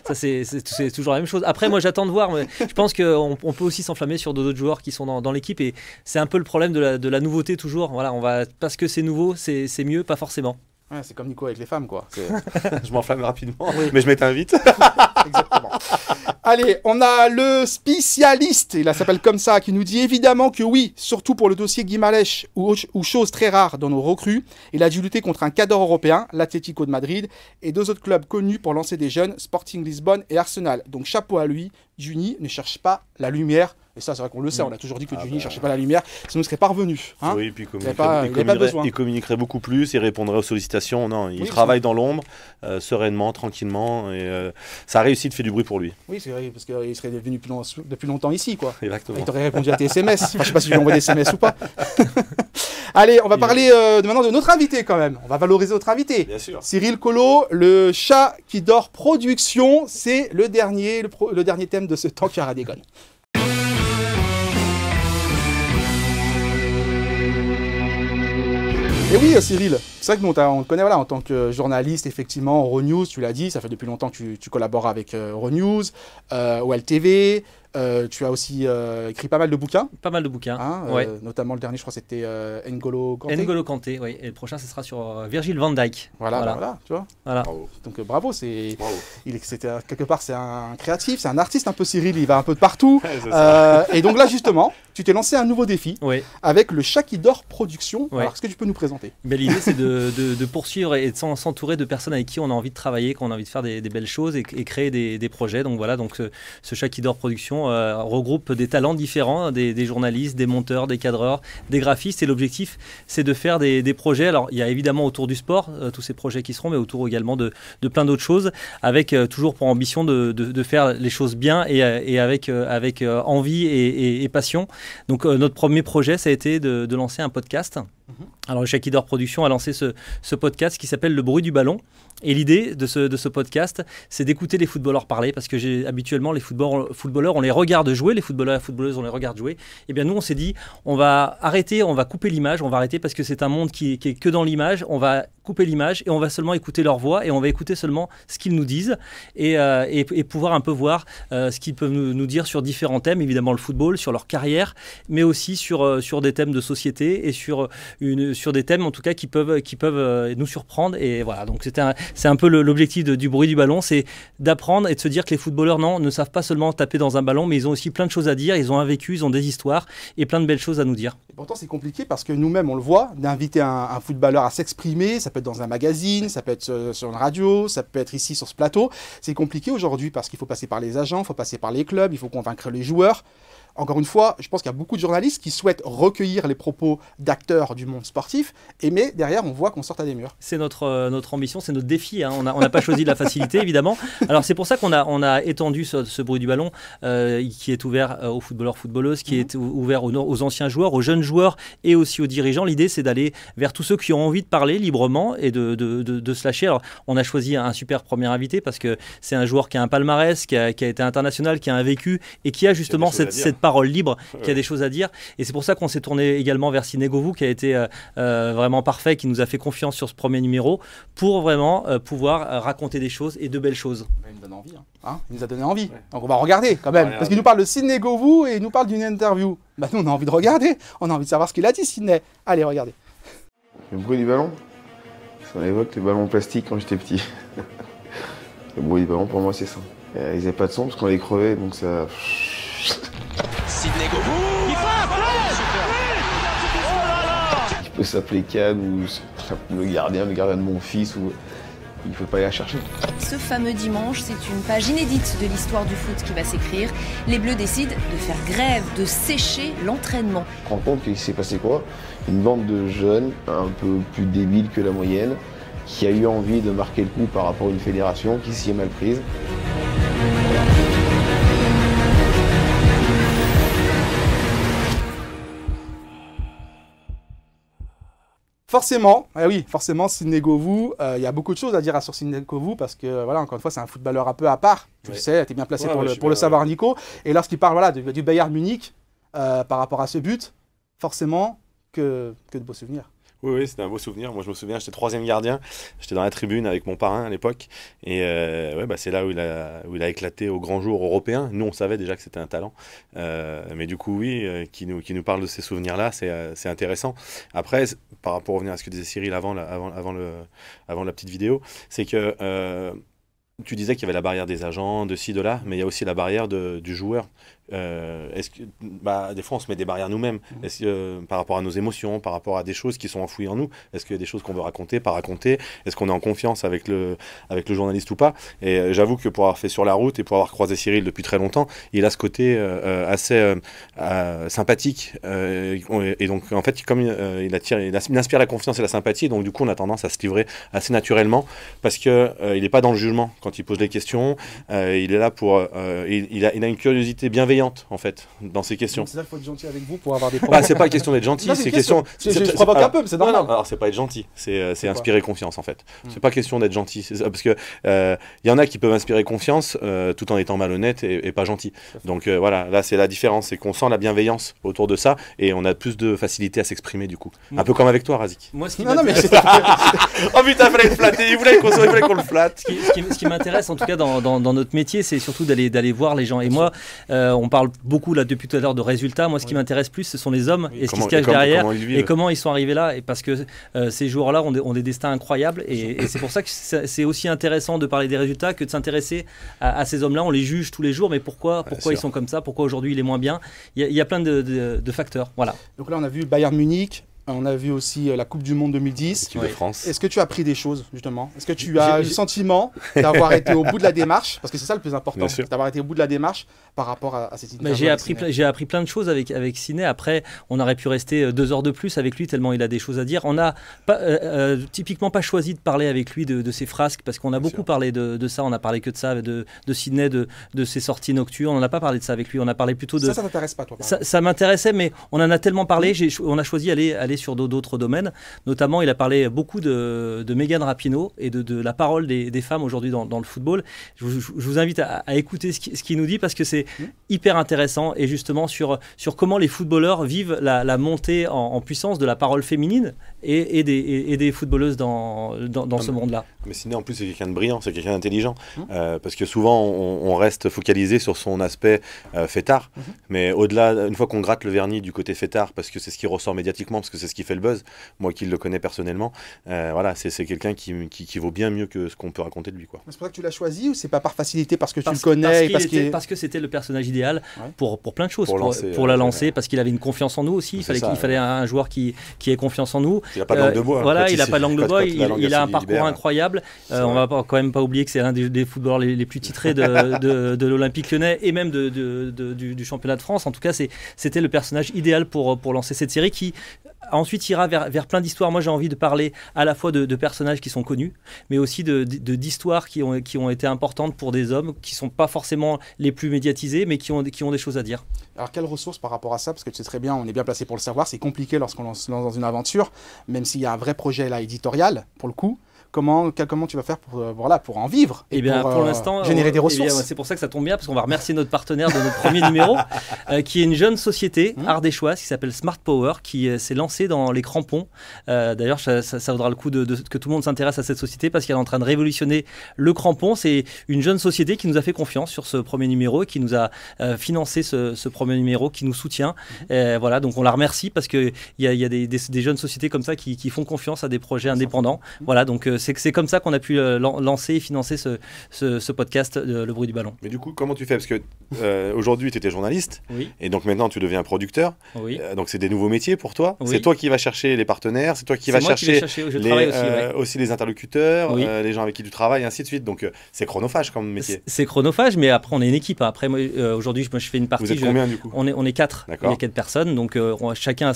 Ça, c'est toujours la même chose. Après, moi, j'attends de voir. Mais je pense qu'on peut aussi s'enflammer sur d'autres joueurs qui sont dans l'équipe. Et c'est un peu le problème de la nouveauté toujours. Voilà, parce que c'est nouveau, c'est mieux, pas forcément. Ouais, c'est comme Nico avec les femmes, quoi. Je m'enflamme rapidement, mais je m'éteins vite. Exactement. Allez, on a le spécialiste, il s'appelle comme ça, qui nous dit évidemment que oui, surtout pour le dossier Guimaraes, ou chose très rare dans nos recrues, il a dû lutter contre un cadre européen, l'Atlético de Madrid, et 2 autres clubs connus pour lancer des jeunes, Sporting Lisbonne et Arsenal. Donc chapeau à lui, Juni ne cherche pas la lumière Et ça, c'est vrai qu'on le sait, on a toujours dit que Juni ne cherchait pas la lumière, sinon il ne serait pas revenu. Hein, oui, puis il communiquerait beaucoup plus, il répondrait aux sollicitations. Non, il travaille dans l'ombre, sereinement, tranquillement, et sa réussite fait du bruit pour lui. Oui, c'est vrai, parce qu'il serait venu depuis longtemps ici, quoi. Exactement. Il t'aurait répondu à tes SMS. Enfin, je ne sais pas si tu lui envoies des SMS ou pas. Allez, on va parler maintenant de notre invité quand même. On va valoriser notre invité. Bien sûr. Cyril Collot, le chat qui dort production, c'est le dernier thème de ce temps qui déconne. Et oui, Cyril, c'est vrai que nous, on te connaît en tant que journaliste, effectivement, Euronews, tu l'as dit, ça fait depuis longtemps que tu collabores avec Euronews, OLTV. Tu as aussi écrit pas mal de bouquins. Pas mal de bouquins, notamment le dernier, je crois, c'était N'Golo Kanté. N'Golo Kanté, oui. Et le prochain, ce sera sur Virgil van Dijk. Voilà, tu vois. Voilà. Bravo. Donc bravo, quelque part, c'est un créatif, c'est un artiste un peu, Cyril, il va un peu de partout. Et donc là, justement, tu t'es lancé un nouveau défi avec le Chat qui dort production. Alors, est-ce que tu peux nous présenter? L'idée, c'est de poursuivre et de s'entourer de personnes avec qui on a envie de travailler, qu'on a envie de faire des belles choses et créer des projets. Donc voilà, donc ce Chat qui dort production regroupe des talents différents, des journalistes, des monteurs, des cadreurs, des graphistes. Et l'objectif, c'est de faire des projets. Alors, il y a évidemment autour du sport, tous ces projets qui seront, mais autour également de plein d'autres choses, avec toujours pour ambition de faire les choses bien et avec envie et passion. Donc, notre premier projet, ça a été de lancer un podcast. Alors, le Chat qui dort production a lancé ce podcast qui s'appelle Le bruit du ballon. Et l'idée de ce podcast, c'est d'écouter les footballeurs parler, parce que habituellement, les footballeurs, on les regarde jouer, les footballeurs et footballeuses, on les regarde jouer. Et bien nous, on s'est dit, on va arrêter, on va couper l'image, on va arrêter parce que c'est un monde qui est que dans l'image. On va couper l'image et on va seulement écouter leur voix et on va écouter seulement ce qu'ils nous disent et pouvoir un peu voir ce qu'ils peuvent nous dire sur différents thèmes, évidemment le football, sur leur carrière, mais aussi sur des thèmes de société et sur des thèmes en tout cas qui peuvent nous surprendre. Et voilà, donc c'est un peu l'objectif du bruit du ballon, c'est d'apprendre et de se dire que les footballeurs ne savent pas seulement taper dans un ballon, mais ils ont aussi plein de choses à dire, ils ont un vécu, ils ont des histoires et plein de belles choses à nous dire. Et pourtant c'est compliqué parce que nous-mêmes on le voit, d'inviter un footballeur à s'exprimer, ça peut être dans un magazine, ça peut être sur une radio, ça peut être ici sur ce plateau. C'est compliqué aujourd'hui parce qu'il faut passer par les agents, il faut passer par les clubs, il faut convaincre les joueurs. Encore une fois, je pense qu'il y a beaucoup de journalistes qui souhaitent recueillir les propos d'acteurs du monde sportif, mais derrière, on voit qu'on sort à des murs. C'est notre ambition, c'est notre défi. Hein. On n'a pas choisi de la facilité, évidemment. Alors, c'est pour ça qu'on a étendu ce bruit du ballon qui est ouvert aux footballeurs, footballeuses, qui est ouvert aux anciens joueurs, aux jeunes joueurs et aussi aux dirigeants. L'idée, c'est d'aller vers tous ceux qui ont envie de parler librement et de se lâcher. Alors, on a choisi un super premier invité parce que c'est un joueur qui a un palmarès, qui a été international, qui a un vécu et qui a justement cette parole libre, qui a des choses à dire. Et c'est pour ça qu'on s'est tourné également vers Sidney Govou, qui a été vraiment parfait, qui nous a fait confiance sur ce premier numéro, pour vraiment pouvoir raconter des choses et de belles choses. Il nous donne envie. Hein, il nous a donné envie. Donc on va regarder quand même. Parce qu'il nous parle de Sidney Govou et il nous parle d'une interview. Bah nous on a envie de regarder. On a envie de savoir ce qu'il a dit, Sidney. Allez, regardez. Le bruit du ballon, ça m'évoque les ballons plastiques quand j'étais petit. Le bruit du ballon pour moi c'est ça. Ils n'avaient pas de son parce qu'on les crevait, donc ça... Sidney Govou, il frappe, il peut s'appeler Cad ou le gardien de mon fils, ou il ne faut pas aller la chercher. Ce fameux dimanche, c'est une page inédite de l'histoire du foot qui va s'écrire. Les Bleus décident de faire grève, de sécher l'entraînement. Tu te rends compte qu'il s'est passé quoi? Une bande de jeunes, un peu plus débiles que la moyenne, qui a eu envie de marquer le coup par rapport à une fédération qui s'y est mal prise. Forcément, forcément, Sidney Govou, il y a beaucoup de choses à dire sur Sidney Govou parce que, voilà, encore une fois, c'est un footballeur un peu à part. Tu le sais, tu es bien placé pour le savoir, Nico. Et lorsqu'il parle du Bayern Munich par rapport à ce but, forcément, que de beaux souvenirs. Oui, c'était un beau souvenir. Moi, je me souviens, j'étais 3e gardien. J'étais dans la tribune avec mon parrain à l'époque. Et c'est là où il a éclaté au grand jour européen. Nous, on savait déjà que c'était un talent. Mais du coup, oui, qui nous parle de ces souvenirs-là, c'est intéressant. Après, par rapport à revenir à ce que disait Cyril avant la petite vidéo, c'est que tu disais qu'il y avait la barrière des agents, de ci, de là, mais il y a aussi la barrière du joueur. Est-ce que, des fois, on se met des barrières nous-mêmes. Est-ce que, par rapport à nos émotions, par rapport à des choses qui sont enfouies en nous, est-ce qu'il y a des choses qu'on veut raconter, pas raconter? Est-ce qu'on est en confiance avec le journaliste ou pas? Et j'avoue que pour avoir fait sur la route et pour avoir croisé Cyril depuis très longtemps, il a ce côté assez sympathique. Et donc, en fait, comme il inspire la confiance et la sympathie, donc du coup, on a tendance à se livrer assez naturellement parce qu'il n'est pas dans le jugement quand il pose les questions. Il est là pour... il a une curiosité bienveillante, en fait, dans ces questions. C'est ça qu'il faut être gentil avec vous pour avoir des c'est pas question d'être gentil, c'est question... Je provoque un peu, mais c'est normal. Non, alors c'est pas être gentil, c'est inspirer confiance, en fait. C'est pas question d'être gentil, parce que y en a qui peuvent inspirer confiance tout en étant malhonnête et pas gentil. Donc voilà, là c'est la différence, c'est qu'on sent la bienveillance autour de ça et on a plus de facilité à s'exprimer du coup. Un peu comme avec toi, Razik. Moi, ce qui oh putain, fallait le flatter, il voulait qu'on le flatte. Ce qui m'intéresse, en tout cas dans notre métier, c'est surtout d'aller voir les gens. Et moi, on parle beaucoup là depuis tout à l'heure de résultats. Moi, ce qui m'intéresse plus, ce sont les hommes et ce qui se cache derrière et comment ils sont arrivés là. Et parce que ces joueurs-là ont des destins incroyables. Et c'est pour ça que c'est aussi intéressant de parler des résultats que de s'intéresser à ces hommes-là. On les juge tous les jours, mais pourquoi ils sont comme ça? Pourquoi aujourd'hui il est moins bien? Il y a plein de facteurs. Voilà. Donc là, on a vu Bayern Munich. On a vu aussi la Coupe du Monde 2010. L'équipe de France. Est-ce que tu as appris des choses, justement? Est-ce que tu as eu le sentiment d'avoir été au bout de la démarche? Parce que c'est ça le plus important, d'avoir été au bout de la démarche par rapport à cette interview. J'ai appris plein de choses avec Ciné. Après, on aurait pu rester 2 heures de plus avec lui, tellement il a des choses à dire. On n'a typiquement pas choisi de parler avec lui de ses frasques, parce qu'on a beaucoup parlé de ça. On n'a parlé que de ça, de Sidney, de ses sorties nocturnes. On n'a pas parlé de ça avec lui. On a parlé plutôt de... Ça t'intéresse pas, toi? Ça m'intéressait, mais on en a tellement parlé. On a choisi d'aller sur d'autres domaines. Notamment, il a parlé beaucoup de Megan Rapinoe et de la parole des femmes aujourd'hui dans le football. Je vous invite à écouter ce qu'il nous dit, parce que c'est hyper intéressant, et justement sur comment les footballeurs vivent la montée en puissance de la parole féminine et des footballeuses dans ce monde-là. Mais Sidney, en plus, c'est quelqu'un de brillant, c'est quelqu'un d'intelligent. Parce que souvent, on reste focalisé sur son aspect fêtard. Mais au-delà, une fois qu'on gratte le vernis du côté fêtard, parce que c'est ce qui ressort médiatiquement, parce que c'est ce qui fait le buzz, moi qui le connais personnellement, voilà, c'est quelqu'un qui vaut bien mieux que ce qu'on peut raconter de lui, quoi. C'est pour ça que tu l'as choisi, ou c'est pas par facilité, parce que tu le connais parce que c'était le personnage idéal pour plein de choses, pour la lancer, parce qu'il avait une confiance en nous aussi. Il fallait un joueur qui ait confiance en nous. Il n'a pas de langue de bois. Voilà, il n'a pas de langue de bois, il a un parcours incroyable. On va quand même pas oublier que c'est l'un des footballeurs les plus titrés de l'Olympique Lyonnais et même du championnat de France. En tout cas, c'était le personnage idéal pour lancer cette série qui ensuite ira vers plein d'histoires. Moi, j'ai envie de parler à la fois de personnages qui sont connus, mais aussi d'histoires qui ont été importantes pour des hommes qui ne sont pas forcément les plus médiatisés, mais qui ont des choses à dire. Alors, quelles ressources par rapport à ça? Parce que tu sais très bien, on est bien placé pour le savoir, c'est compliqué lorsqu'on se lance dans une aventure, même s'il y a un vrai projet là éditorial, pour le coup. Comment tu vas faire pour en vivre et pour l'instant, générer des ressources? C'est pour ça que ça tombe bien, parce qu'on va remercier notre partenaire de notre premier numéro, qui est une jeune société ardéchoise qui s'appelle Smart Power, qui s'est lancée dans les crampons. D'ailleurs, ça vaudra le coup que tout le monde s'intéresse à cette société, parce qu'elle est en train de révolutionner le crampon. C'est une jeune société qui nous a fait confiance sur ce premier numéro et qui nous a financé ce premier numéro, qui nous soutient. Voilà, donc on la remercie, parce qu'il y a des jeunes sociétés comme ça qui font confiance à des projets indépendants. Voilà, donc c'est comme ça qu'on a pu lancer et financer ce podcast, Le Bruit du Ballon. Mais du coup, comment tu fais? Parce que aujourd'hui, tu étais journaliste, et donc maintenant, tu deviens producteur. Donc, c'est des nouveaux métiers pour toi. C'est toi qui vas chercher les partenaires, c'est toi qui vas chercher aussi les interlocuteurs, les gens avec qui tu travailles, et ainsi de suite. Donc, c'est chronophage comme métier. C'est chronophage, mais après, on est une équipe. Après, aujourd'hui, je fais une partie. Vous êtes combien, du coup? On est 4. Il y a 4 personnes, donc chacun a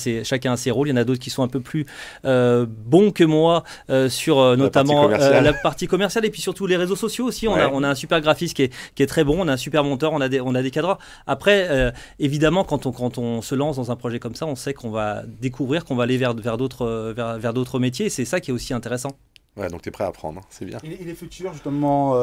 ses rôles. Il y en a d'autres qui sont un peu plus bons que moi sur notamment la partie commerciale, et puis surtout les réseaux sociaux aussi. On a un super graphiste qui est très bon, on a un super monteur, on a des cadreurs. Après, évidemment, quand on se lance dans un projet comme ça, on sait qu'on va découvrir, qu'on va aller vers d'autres métiers, et c'est ça qui est aussi intéressant. Ouais, donc tu es prêt à apprendre, c'est bien. Et les futurs, justement,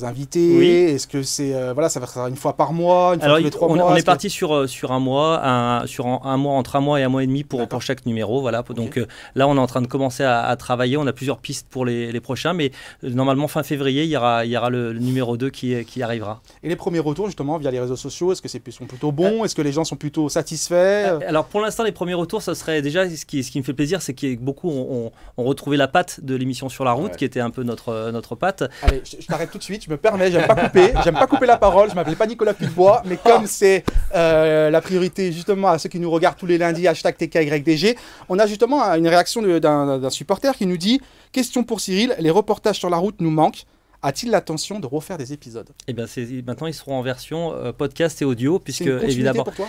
invités, est-ce que c'est ça va faire une fois par mois, une fois tous les 3 mois? On est parti sur un mois, entre un mois et un mois et demi pour chaque numéro. Voilà. Donc là, on est en train de commencer à travailler. On a plusieurs pistes pour les prochains, mais normalement fin février, il y aura le numéro 2 qui arrivera. Et les premiers retours, justement, via les réseaux sociaux, est-ce que sont plutôt bons? Est-ce que les gens sont plutôt satisfaits? Alors pour l'instant, les premiers retours, ça serait déjà ce qui me fait plaisir, c'est que beaucoup ont retrouvé la patte de l'émission émission sur la route, qui était un peu notre patte. Allez, je t'arrête tout de suite, je me permets, j'aime pas couper la parole, je m'appelais pas Nicolas Putebois, mais comme c'est la priorité justement à ceux qui nous regardent tous les lundis, #TKYDG, on a justement une réaction d'un supporter qui nous dit « Question pour Cyril, les reportages sur la route nous manquent. A-t-il l'intention de refaire des épisodes ?» Eh bien, maintenant, ils seront en version podcast et audio, puisque c'est une continuité évidemment, pour toi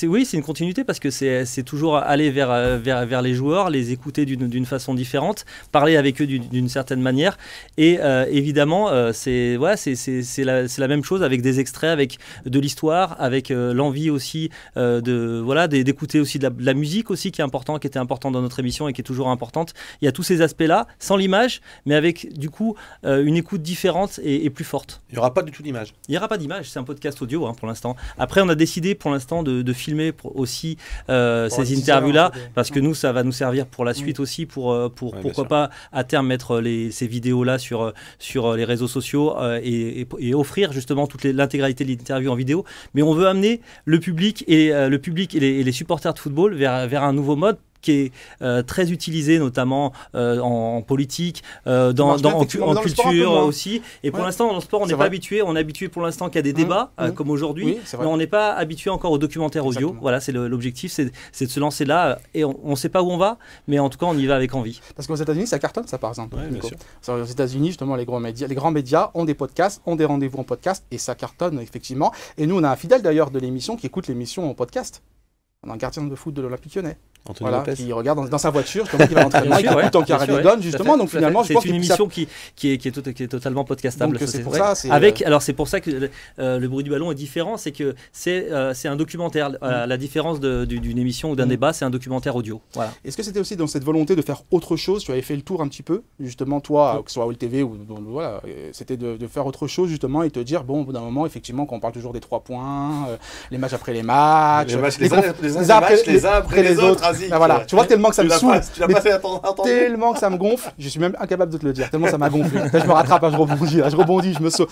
oui, c'est une continuité parce que c'est toujours aller vers les joueurs, les écouter d'une façon différente, parler avec eux d'une certaine manière, et évidemment, c'est la même chose avec des extraits, avec de l'histoire, avec l'envie aussi d'écouter aussi de la musique aussi qui était important dans notre émission et qui est toujours importante. Il y a tous ces aspects-là, sans l'image, mais avec du coup une écoute différente et plus forte. Il n'y aura pas du tout d'image. Il n'y aura pas d'image, c'est un podcast audio pour l'instant. Après, on a décidé pour l'instant de filmer aussi ces interviews-là, parce que nous, ça va nous servir pour la suite aussi, pourquoi pas à terme mettre ces vidéos-là sur les réseaux sociaux et offrir justement l'intégralité de l'interview en vidéo. Mais on veut amener le public et les supporters de football vers un nouveau mode qui est très utilisé notamment en politique, en culture aussi. Et pour l'instant, dans le sport, on n'est pas habitué. On est habitué pour l'instant qu'il y a des débats, comme aujourd'hui, mais on n'est pas habitué encore au documentaire audio. Exactement. Voilà, c'est l'objectif, c'est de se lancer là. Et on ne sait pas où on va, mais en tout cas, on y va avec envie. Parce qu'aux États-Unis, ça cartonne, ça, par exemple. Ouais, bien sûr. Aux États-Unis, justement, les grands médias ont des podcasts, ont des rendez-vous en podcast, et ça cartonne, effectivement. Et nous, on a un fidèle, d'ailleurs, de l'émission qui écoute l'émission en podcast. On a un gardien de foot de l'Olympique Lyonnais. Qui regarde dans sa voiture, justement, qui va à l'entraînement, il écoute en Caradédone, justement. Donc finalement, je pense que c'est une émission qui est totalement podcastable. Donc c'est pour ça. Alors c'est pour ça que le bruit du ballon est différent, c'est que c'est un documentaire. La différence d'une émission ou d'un débat, c'est un documentaire audio. Voilà. Est-ce que c'était aussi dans cette volonté de faire autre chose? Tu avais fait le tour un petit peu, justement, toi, que ce soit à OLTV ou voilà, c'était de faire autre chose justement et te dire bon, au bout d'un moment, effectivement, quand on parle toujours des 3 points, les matchs après les matchs, les uns après les autres. Ben voilà, tu vois tellement que ça me saoule, tu l'as pas fait attendre. Tellement que ça me gonfle, je suis même incapable de te le dire, tellement ça m'a gonflé. Là, je me rattrape, je rebondis, je me saute.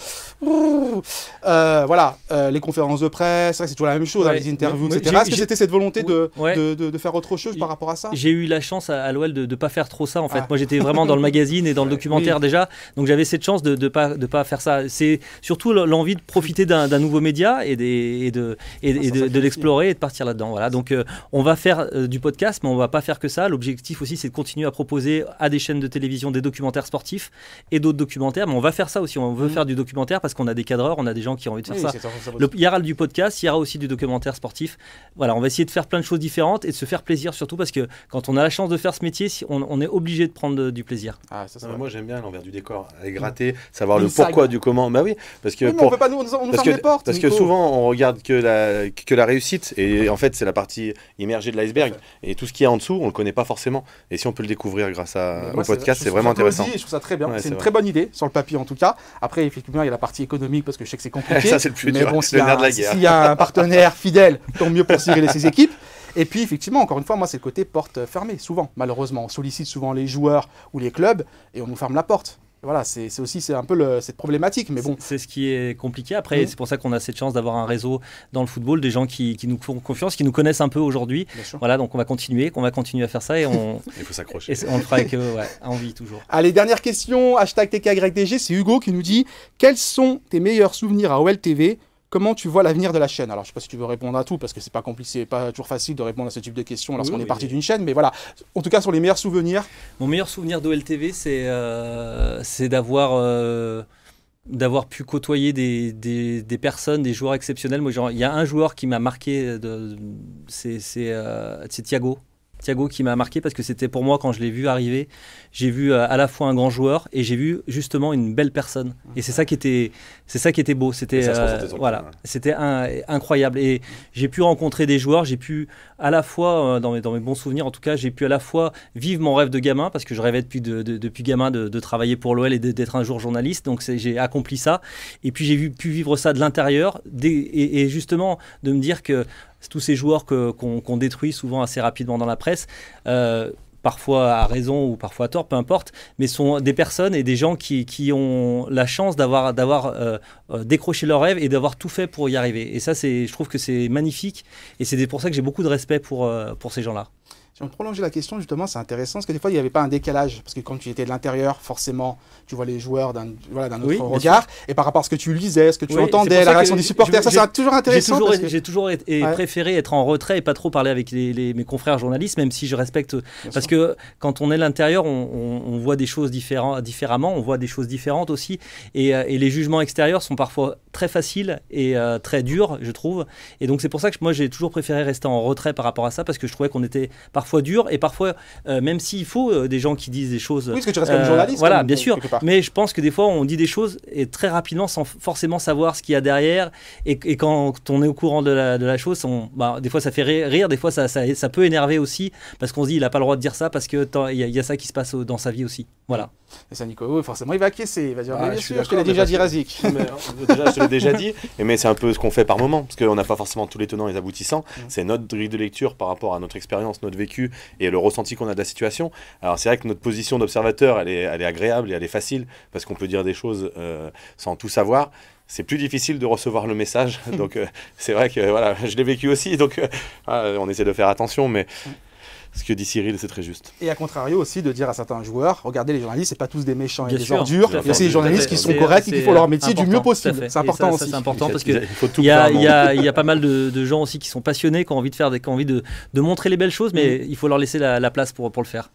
Voilà, les conférences de presse, c'est toujours la même chose, les interviews, etc. Est-ce que c'était cette volonté de faire autre chose par rapport à ça? J'ai eu la chance à l'OL de ne pas faire trop ça en fait. Moi j'étais vraiment dans le magazine et dans le documentaire déjà, donc j'avais cette chance de pas faire ça. C'est surtout l'envie de profiter d'un nouveau média et de l'explorer et de partir là-dedans. Voilà, donc on va faire du podcast, mais on va pas faire que ça. L'objectif aussi, c'est de continuer à proposer à des chaînes de télévision des documentaires sportifs et d'autres documentaires, mais on va faire ça aussi. On veut faire du documentaire parce qu'on a des cadreurs, on a des gens qui ont envie de faire ça. Il y aura du podcast, il y aura aussi du documentaire sportif. Voilà, on va essayer de faire plein de choses différentes et de se faire plaisir surtout parce que quand on a la chance de faire ce métier, on est obligé de prendre du plaisir. Moi, j'aime bien l'envers du décor, aller gratter, savoir le pourquoi du comment. Bah oui, parce que on peut pas nous ferme les portes. Parce que souvent, on regarde que la réussite et en fait, c'est la partie immergée de l'iceberg. Et tout ce qu'il y a en dessous, on le connaît pas forcément. Et si on peut le découvrir grâce au podcast, c'est vraiment intéressant. Je trouve ça très bien. C'est une très bonne idée sur le papier en tout cas. Après, effectivement, il y a la partie économique parce que je sais que c'est compliqué. Ça, c'est le plus dur. Mais bon, s'il y a un partenaire fidèle, tant mieux pour Cyril et ses équipes. Et puis, effectivement, encore une fois, moi, c'est le côté porte fermée. Souvent, malheureusement, on sollicite souvent les joueurs ou les clubs et on nous ferme la porte. Voilà, c'est un peu cette problématique, mais bon. C'est ce qui est compliqué. Après, c'est pour ça qu'on a cette chance d'avoir un réseau dans le football, des gens qui nous font confiance, qui nous connaissent un peu aujourd'hui. Voilà, donc on va continuer à faire ça et il faut s'accrocher. On le fera avec envie toujours. Allez, dernière question, #TKYDG, c'est Hugo qui nous dit quels sont tes meilleurs souvenirs à OLTV? Comment tu vois l'avenir de la chaîne? Alors, je ne sais pas si tu veux répondre à tout, parce que c'est pas compliqué, c'est pas toujours facile de répondre à ce type de questions lorsqu'on est parti d'une chaîne, mais voilà. En tout cas, sur les meilleurs souvenirs. Mon meilleur souvenir d'OLTV, c'est d'avoir pu côtoyer des personnes, des joueurs exceptionnels. Moi, il y a un joueur qui m'a marqué, c'est Thiago. Thiago qui m'a marqué parce que c'était pour moi, quand je l'ai vu arriver, j'ai vu à la fois un grand joueur et j'ai vu justement une belle personne. Et c'est ça qui était beau. C'était c'était incroyable. Et j'ai pu rencontrer des joueurs, j'ai pu à la fois, dans mes bons souvenirs en tout cas, j'ai pu à la fois vivre mon rêve de gamin parce que je rêvais depuis gamin de travailler pour l'OL et d'être un jour journaliste. Donc j'ai accompli ça. Et puis j'ai pu vivre ça de l'intérieur et justement de me dire que tous ces joueurs qu'on détruit souvent assez rapidement dans la presse, parfois à raison ou parfois à tort, peu importe, mais sont des personnes et des gens qui ont la chance d'avoir décroché leur rêve et d'avoir tout fait pour y arriver. Et ça, je trouve que c'est magnifique et c'est pour ça que j'ai beaucoup de respect pour ces gens-là. Si on prolongeait la question, justement, c'est intéressant, parce que des fois, il n'y avait pas un décalage. Parce que quand tu étais de l'intérieur, forcément, tu vois les joueurs d'un autre regard. Et par rapport à ce que tu lisais, ce que tu entendais, la réaction des supporters, ça, c'est toujours intéressant. J'ai toujours préféré être en retrait et pas trop parler avec mes confrères journalistes, même si je respecte. Parce que quand on est de l'intérieur, on voit des choses différemment, on voit des choses différentes aussi. Et les jugements extérieurs sont parfois très faciles et très durs, je trouve. Et donc, c'est pour ça que moi, j'ai toujours préféré rester en retrait par rapport à ça, parce que je trouvais qu'on était parfois dur et parfois, même s'il faut des gens qui disent des choses. Oui, parce que tu restes comme journaliste. Voilà, bien sûr. Mais je pense que des fois, on dit des choses et très rapidement sans forcément savoir ce qu'il y a derrière. Et quand on est au courant de la chose, des fois ça fait rire, des fois ça peut énerver aussi, parce qu'on se dit il n'a pas le droit de dire ça parce qu'il y a ça qui se passe dans sa vie aussi. Voilà. Et ça, Nico, forcément, il va acquiescer. Il va dire bien sûr, je te l'ai déjà dit, Razik. Déjà, je te l'ai déjà dit, mais c'est un peu ce qu'on fait par moment, parce qu'on n'a pas forcément tous les tenants et les aboutissants. C'est notre grille de lecture par rapport à notre expérience, notre vécu et le ressenti qu'on a de la situation. Alors, c'est vrai que notre position d'observateur, elle est agréable et elle est facile, parce qu'on peut dire des choses sans tout savoir. C'est plus difficile de recevoir le message, donc c'est vrai que voilà, je l'ai vécu aussi, donc on essaie de faire attention, mais ce que dit Cyril, c'est très juste. Et à contrario aussi de dire à certains joueurs, regardez, les journalistes, c'est pas tous des méchants et des sûr, ordures. Il y a aussi des journalistes qui sont corrects et qui font leur métier du mieux possible. C'est important aussi. C'est important parce qu'il y a pas mal de gens aussi qui sont passionnés, qui ont envie de montrer les belles choses, mais il faut leur laisser la place pour le faire.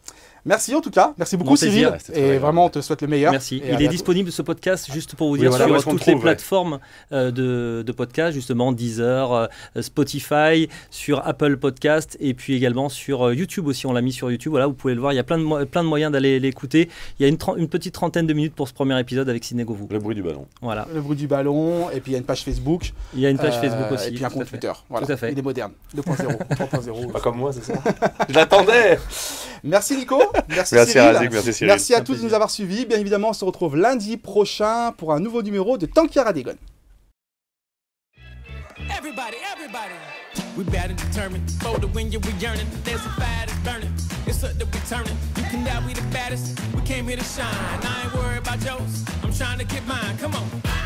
Merci en tout cas, merci beaucoup Cyril, et vraiment on te souhaite le meilleur. Merci. Il est disponible ce podcast, juste pour vous dire, sur toutes les plateformes de podcast, justement Deezer, Spotify, sur Apple Podcast et puis également sur YouTube aussi, on l'a mis sur YouTube, voilà, vous pouvez le voir, il y a plein de moyens d'aller l'écouter. Il y a une petite trentaine de minutes pour ce premier épisode avec Sidney Govou. Le bruit du ballon. Voilà. Le bruit du ballon, et puis il y a une page Facebook. Il y a une page Facebook aussi. Et puis un compte Twitter. Voilà. Tout à fait. Il est moderne, 2.0, 3.0. Pas comme moi, c'est ça. Je l'attendais. Merci Nico. Merci Cyril. Razik, merci Cyril. Merci à tous de nous avoir suivis. Bien évidemment, on se retrouve lundi prochain pour un nouveau numéro de Tanguy Radégon. Everybody, we bad and determined. For the win, yeah, we yearning. There's a fire that's burning. It's up that we turning. You can doubt we the baddest. We came here to shine. I ain't worried about yours. I'm trying to get mine. Come on.